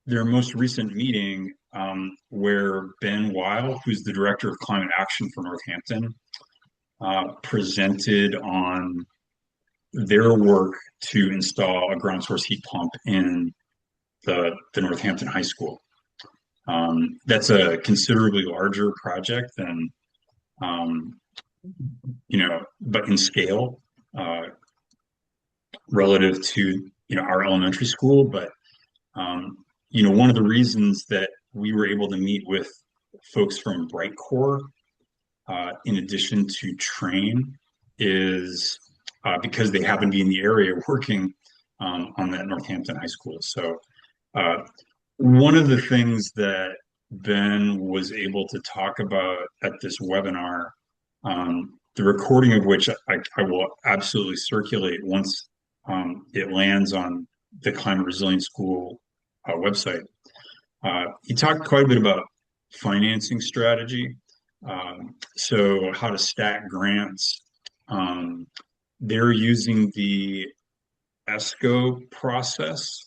D: their most recent meeting where Ben Weil, who's the director of climate action for Northampton, presented on their work to install a ground source heat pump in the Northampton High School. That's a considerably larger project than, but in scale relative to, our elementary school. But, one of the reasons that we were able to meet with folks from BrightCore, in addition to Train, is because they happen to be in the area working on that Northampton High School. So one of the things that Ben was able to talk about at this webinar, the recording of which I will absolutely circulate once it lands on the Climate Resilient School website. He talked quite a bit about financing strategy, so how to stack grants. They're using the ESCO process.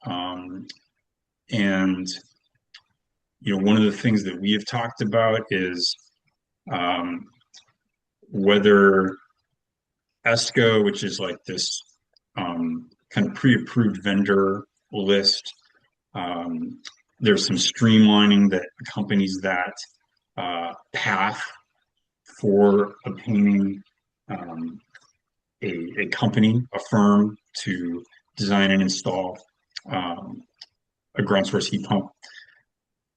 D: And, one of the things that we have talked about is whether ESCO, which is like this kind of pre-approved vendor list, there's some streamlining that accompanies that path for obtaining a company, a firm, to design and install a ground source heat pump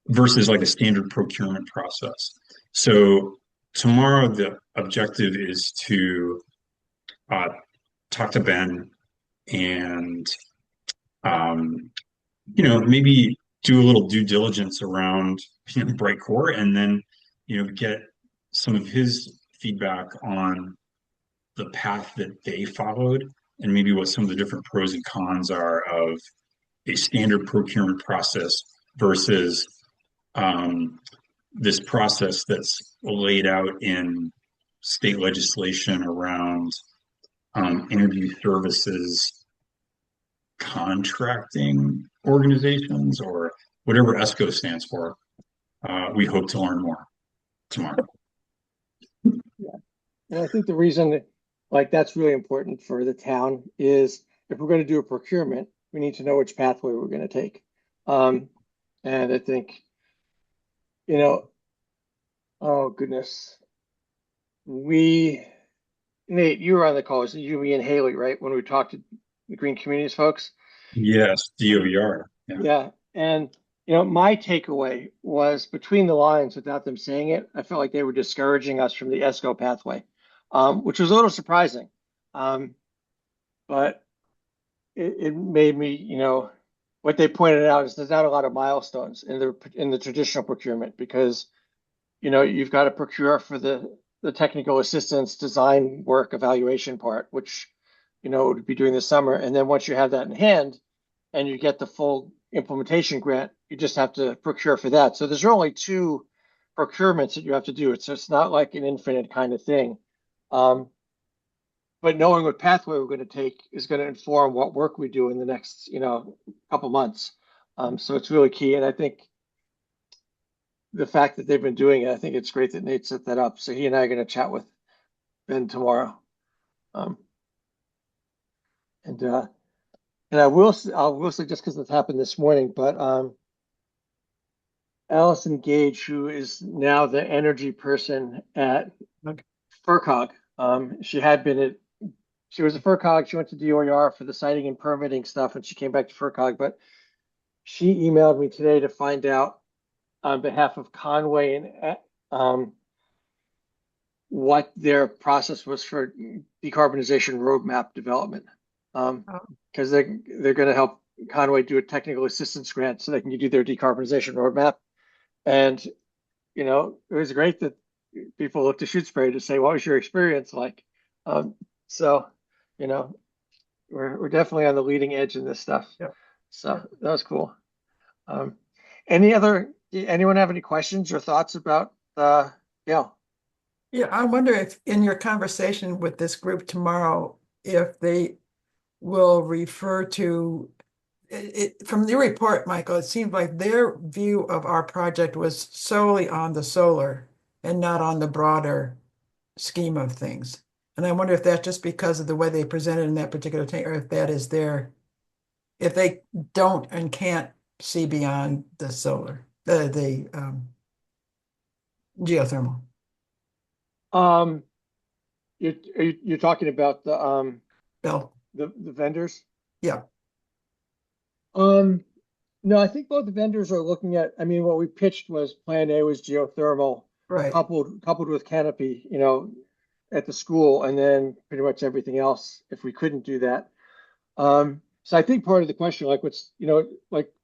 D: versus like a standard procurement process. So tomorrow the objective is to talk to Ben and maybe do a little due diligence around BrightCore, and then get some of his feedback on the path that they followed, and maybe what some of the different pros and cons are of a standard procurement process versus this process that's laid out in state legislation around energy services contracting organizations, or whatever ESCO stands for. We hope to learn more tomorrow.
A: Yeah, and I think the reason that like that's really important for the town is if we're going to do a procurement, we need to know which pathway we're going to take. And I think, you know, oh goodness, Nate, you were on the call. It was you, me, and Haley, right? When we talked to the Green Communities folks.
D: Yes, DOER. Yeah.
A: Yeah. And, my takeaway was between the lines without them saying it, I felt like they were discouraging us from the ESCO pathway, which was a little surprising. But it made me, what they pointed out is there's not a lot of milestones in the traditional procurement because, you've got to procure for the technical assistance, design work, evaluation part, which, would be doing this summer. And then once you have that in hand and you get the full implementation grant, you just have to procure for that. So there's only 2 procurements that you have to do. It's not like an infinite kind of thing. But knowing what pathway we're going to take is going to inform what work we do in the next, couple months. So it's really key. And I think the fact that they've been doing it, I think it's great that Nate set that up. So he and I are going to chat with Ben tomorrow. And I will say just because it happened this morning, but Allison Gage, who is now the energy person at FERCog, she was a FERCog. She went to DOER for the siting and permitting stuff, and she came back to FERCog. But she emailed me today to find out on behalf of Conway and what their process was for decarbonization roadmap development. Because they're going to help Conway do a technical assistance grant so they can do their decarbonization roadmap. And, it was great that people looked to Shutesbury to say, what was your experience like? So, we're definitely on the leading edge in this stuff.
C: Yep.
A: So that was cool. Anyone have any questions or thoughts about yeah?
C: Yeah, I wonder if in your conversation with this group tomorrow, if they will refer to it from your report, Michael, it seemed like their view of our project was solely on the solar and not on the broader scheme of things. And I wonder if that's just because of the way they presented in that particular thing, or if that is if they don't and can't see beyond the solar, the geothermal.
A: You're talking about the
C: Bill.
A: the vendors?
C: Yeah.
A: No, I think both the vendors are looking at, what we pitched was plan A was geothermal,
C: Right.
A: coupled with canopy, at the school, and then pretty much everything else if we couldn't do that. So I think part of the question, like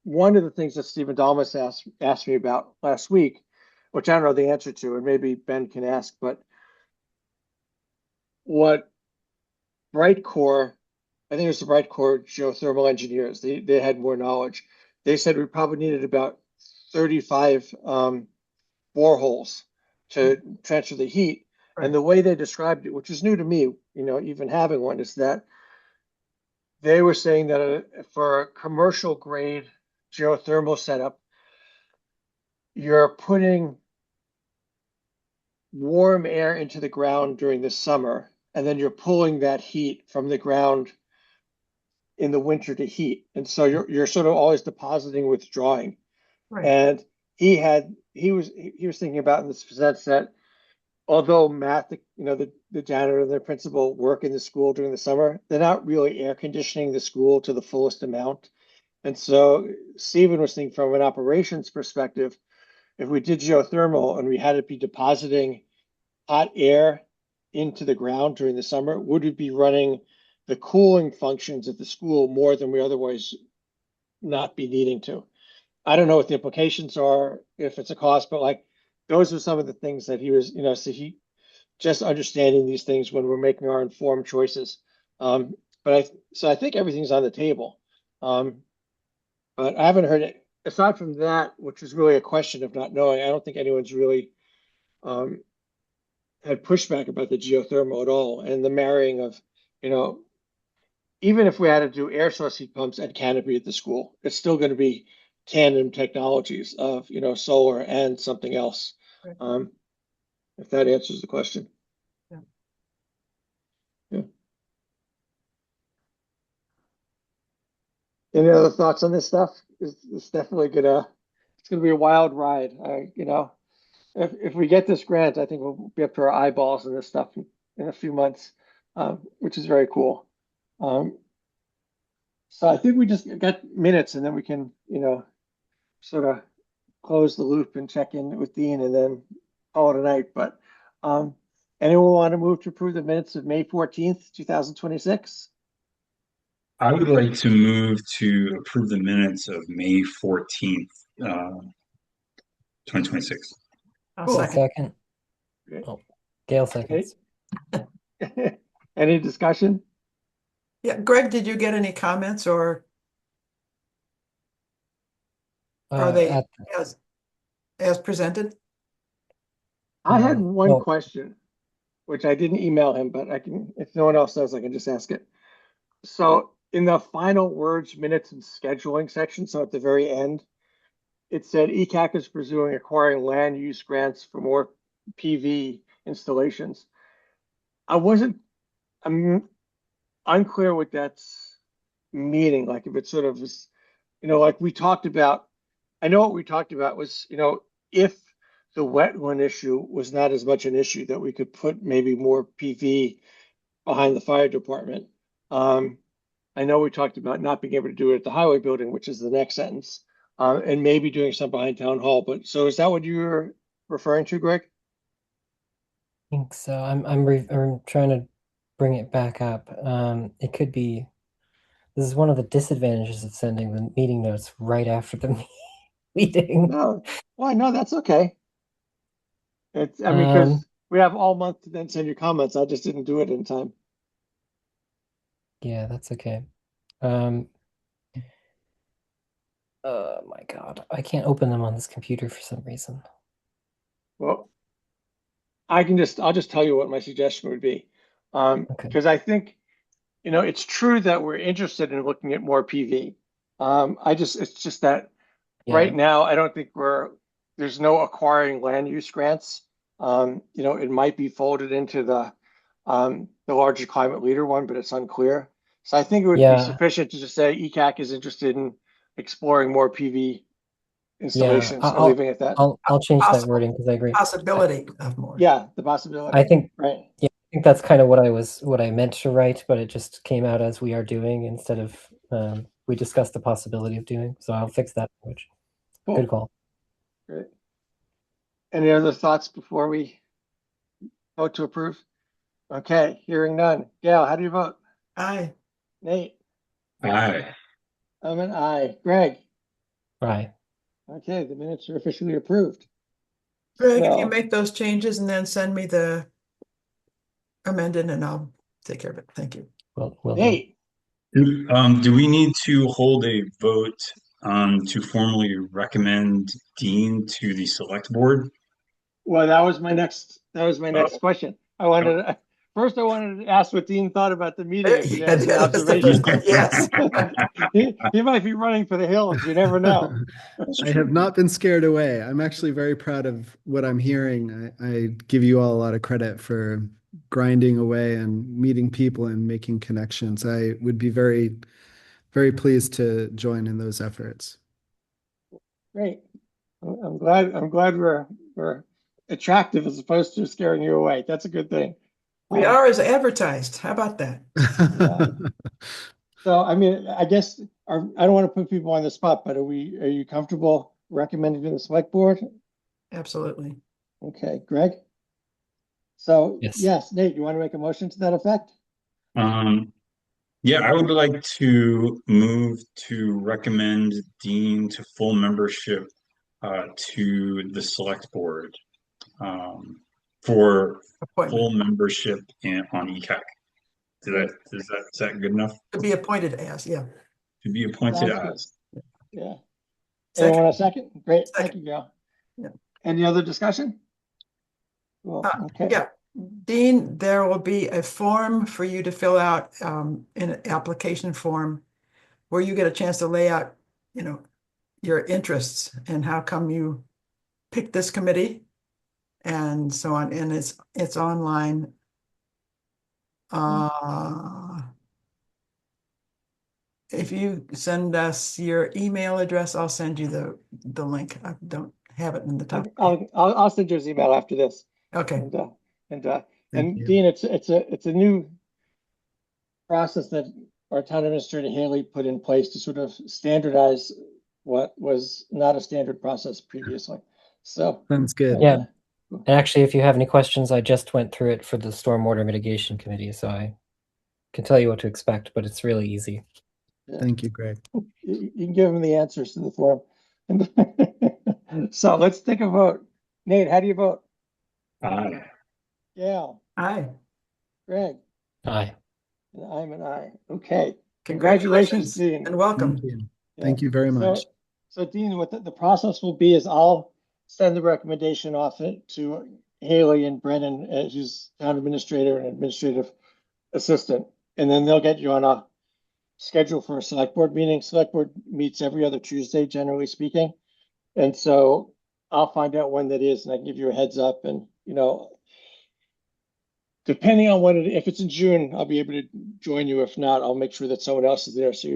A: one of the things that Stephen Dalmas asked me about last week, which I don't know the answer to, and maybe Ben can ask, but what Brightcore, I think it was the Brightcore geothermal engineers, they had more knowledge. They said we probably needed about 35 boreholes to transfer the heat. Right. And the way they described it, which is new to me, even having one, is that they were saying that for a commercial grade geothermal setup, you're putting warm air into the ground during the summer, and then you're pulling that heat from the ground in the winter to heat. And so you're sort of always depositing, withdrawing. Right. And he was thinking about in the sense that although Matt, the janitor and the principal work in the school during the summer, they're not really air conditioning the school to the fullest amount. And so Stephen was thinking from an operations perspective, if we did geothermal and we had to be depositing hot air into the ground during the summer, would we be running the cooling functions at the school more than we otherwise not be needing to? I don't know what the implications are, if it's a cost, but those are some of the things that he was, so he just understanding these things when we're making our informed choices. So I think everything's on the table. But I haven't heard it aside from that, which is really a question of not knowing. I don't think anyone's really had pushback about the geothermal at all, and the marrying of, even if we had to do air source heat pumps and canopy at the school, it's still going to be tandem technologies of solar and something else. Right. If that answers the question.
C: Yeah.
A: Yeah. Any other thoughts on this stuff? It's definitely it's gonna be a wild ride. If we get this grant, I think we'll be up to our eyeballs in this stuff in a few months, which is very cool. So I think we just got minutes and then we can, sort of close the loop and check in with Dean and then call it a night. But anyone want to move to approve the minutes of May 14th, 2026?
D: I would like to move to approve the minutes of May 14th, 2026.
C: I'll
A: Cool.
C: second.
E: Second.
A: Okay.
E: Oh, Gail seconds.
A: Any discussion?
C: Yeah, Greg, did you get any comments or are they
E: At,
C: as presented?
A: I had one
E: well-
A: question, which I didn't email him, but if no one else does, I can just ask it. So in the final words, minutes and scheduling section, so at the very end, it said ECAC is pursuing acquiring land use grants for more PV installations. I'm unclear what that's meaning, like if it's sort of, like we talked about, I know what we talked about was, if the wetland issue was not as much an issue that we could put maybe more PV behind the fire department. I know we talked about not being able to do it at the highway building, which is the next sentence, and maybe doing some behind town hall. But so is that what you were referring to, Greg?
E: I think so. I'm trying to bring it back up. It could be. This is one of the disadvantages of sending the meeting notes right after the meeting.
A: No, why? No, that's okay. Because
E: Um,
A: we have all month to then send you comments. I just didn't do it in time.
E: Yeah, that's okay. Oh my God, I can't open them on this computer for some reason.
A: Well, I'll just tell you what my suggestion would be.
E: Okay.
A: Because I think, it's true that we're interested in looking at more PV. It's just that
E: Yeah.
A: right now, I don't think there's no acquiring land use grants. It might be folded into the larger climate leader one, but it's unclear. So I think it would be
E: Yeah.
A: sufficient to just say ECAC is interested in exploring more PV installations and
E: I'll
A: leaving it at that.
E: I'll change that
C: Possible.
E: wording because I agree.
C: Possibility of more.
A: Yeah, the possibility.
E: I think
A: Right.
E: I think that's kind of what I meant to write, but it just came out as we are doing instead of we discussed the possibility of doing. So I'll fix that language.
A: Cool.
E: Good call.
A: Great. Any other thoughts before we vote to approve? Okay, hearing none. Gail, how do you vote?
C: Aye.
A: Nate?
D: Aye.
A: I'm an aye. Greg?
E: Right.
A: Okay, the minutes are officially approved.
C: Greg, if you
A: So-
C: make those changes and then send me the amended and I'll take care of it. Thank you.
E: Well, do.
A: Nate?
D: Do we need to hold a vote to formally recommend Dean to the select board?
A: Well, that was my next question. I wanted to ask what Dean thought about the meeting. If he had any
C: that's the
A: observations.
C: first one. Yes.
A: He might be running for the hills. You never know.
B: I have not been scared away. I'm actually very proud of what I'm hearing. I give you all a lot of credit for grinding away and meeting people and making connections. I would be very, very pleased to join in those efforts.
A: Great. I'm glad we're attractive as opposed to scaring you away. That's a good thing.
C: We are as advertised. How about that?
A: So, I guess I don't want to put people on the spot, but are you comfortable recommending to the select board?
C: Absolutely.
A: Okay, Greg? So,
E: Yes.
A: yes, Nate, you want to make a motion to that effect?
D: Yeah, I would like to move to recommend Dean to full membership to the select board for
C: Appointment.
D: full membership on ECAC. Is that good enough
C: To be appointed as, yeah.
D: to be appointed
A: Sounds good.
D: as?
A: Yeah.
C: Second.
A: Anyone a second? Great, thank
C: Second.
A: you, Gail.
C: Yeah.
A: Any other discussion? Well, okay.
C: Yeah. Dean, there will be a form for you to fill out in an application form where you get a chance to lay out, your interests and how come you picked this committee and so on. And it's online. if you send us your email address, I'll send you the link. I don't have it in the top.
A: I'll send you his email after this.
C: Okay,
A: And
B: Thank you.
A: Dean, it's a new process that our town administrator Haley put in place to sort of standardize what was not a standard process previously. So
B: Sounds good.
E: Yeah. And actually, if you have any questions, I just went through it for the Stormwater Mitigation Committee, so I can tell you what to expect, but it's really easy.
B: Thank you, Greg.
A: you can give them the answers to the form. So let's take a vote. Nate, how do you vote?
D: Aye.
A: Gail,
C: aye.
A: Greg,
E: Aye.
A: and I'm an aye. Okay.
C: Congratulations
A: Dean.
C: and welcome.
B: Thank you.
A: Yeah.
B: Thank you very much.
A: So Dean, what the process will be is I'll send the recommendation off to Haley and Brennan, who's town administrator and administrative assistant, and then they'll get you on a schedule for a select board meeting. Select board meets every other Tuesday, generally speaking. And so I'll find out when that is and I can give you a heads up and, depending on when if it's in June, I'll be able to join you. If not, I'll make sure that someone else is there. So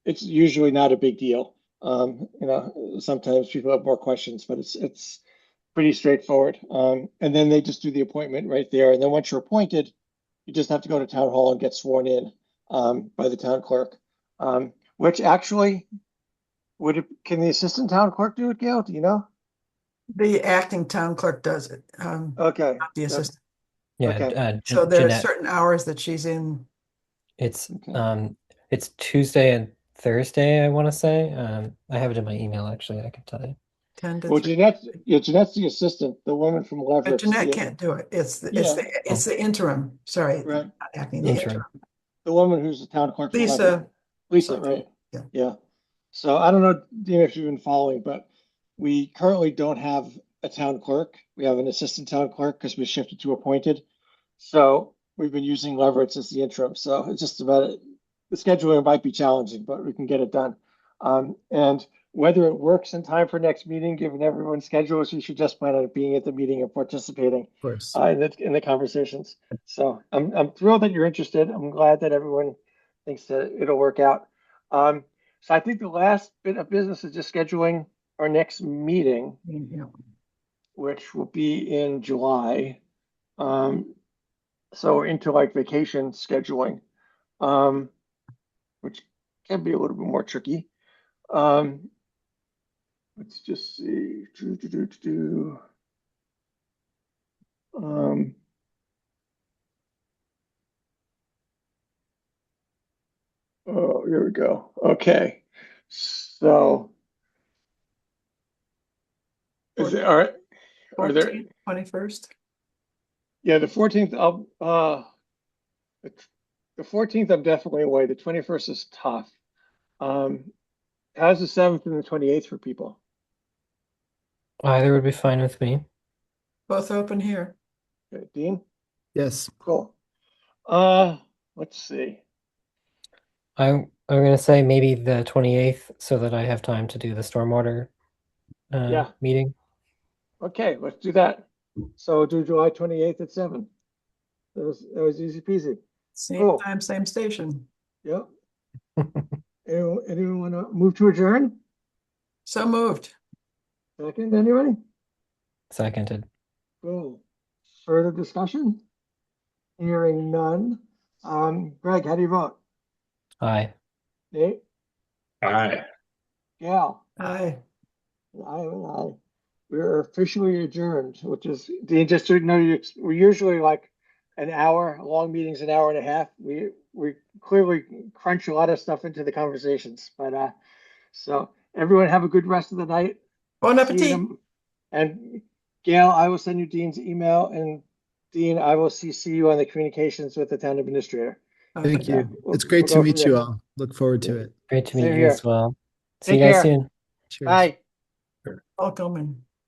A: it's usually not a big deal. Sometimes people have more questions, but it's pretty straightforward. And then they just do the appointment right there. And then once you're appointed, you just have to go to town hall and get sworn in by the town clerk. Which actually can the assistant town clerk do it, Gail? Do you know?
C: The acting town clerk does it,
A: Okay.
C: not the assistant.
E: Yeah.
A: Okay.
C: So there are
E: Jeanette,
C: certain hours that she's in.
E: it's
A: Okay.
E: it's Tuesday and Thursday, I want to say. I have it in my email actually, I can tell you.
C: 10 to
A: Well,
C: 3.
A: Jeanette's the assistant, the woman from
C: But
A: Leverett.
C: Jeanette can't do it. It's the interim. Sorry,
A: Right.
C: not acting, the
E: Interim.
C: interim.
A: The woman who's the town clerk. from
C: Lisa.
A: Leverett. Lisa,
C: something.
A: right?
C: Yeah.
A: Yeah. So I don't know, Dean, if you've been following, but we currently don't have a town clerk. We have an assistant town clerk because we shifted to appointed. So we've been using Leverett as the interim. So it's just about it. The scheduling might be challenging, but we can get it done. And whether it works in time for next meeting, given everyone's schedules, you should just plan on being at the meeting and participating
B: Of course.
A: in the conversations. So I'm thrilled that you're interested. I'm glad that everyone thinks that it'll work out. So I think the last bit of business is just scheduling our next meeting,
C: Yeah.
A: which will be in July. So we're into like vacation scheduling, which can be a little bit more tricky. Let's just see. Oh, here we go. Okay. So is it all right? Are there
C: 14th, 21st.
A: Yeah, the 14th, the 14th, I'm definitely away. The 21st is tough. How's the 7th and the 28th for people?
E: Either would be fine with me.
C: Both open here.
A: Okay, Dean?
B: Yes.
A: Cool. Let's see.
E: I'm gonna say maybe the 28th so that I have time to do the stormwater
A: Yeah.
E: meeting.
A: Okay, let's do that. So do July 28th at 7. That was easy peasy.
C: Same
A: Cool.
C: time, same station.
A: Yep. Anyone want to move to adjourn?
C: So moved.
A: Second, anybody?
E: Seconded.
A: Cool. Further discussion? Hearing none. Greg, how do you vote?
E: Aye.
A: Nate?
D: Aye.
A: Gal?
C: Aye.
A: I. We're officially adjourned, which is, Dean, just so you know, we're usually like an hour, long meetings, an hour and a half. We clearly crunch a lot of stuff into the conversations, but so everyone have a good rest of the night.
C: Bon
A: See
C: appetit.
A: you and Gail, I will send you Dean's email, and Dean, I will CC you on the communications with the town administrator.
B: Thank
A: Yeah,
B: you.
A: we'll-
B: It's great
A: we'll
B: to
A: go
B: meet
A: from
B: you
A: there.
B: all. Look forward to it.
E: Great to
A: Same
E: meet you
A: here.
E: as well. See
A: Take
E: you guys
A: care.
E: soon.
B: Cheers.
A: Bye.
C: Welcome and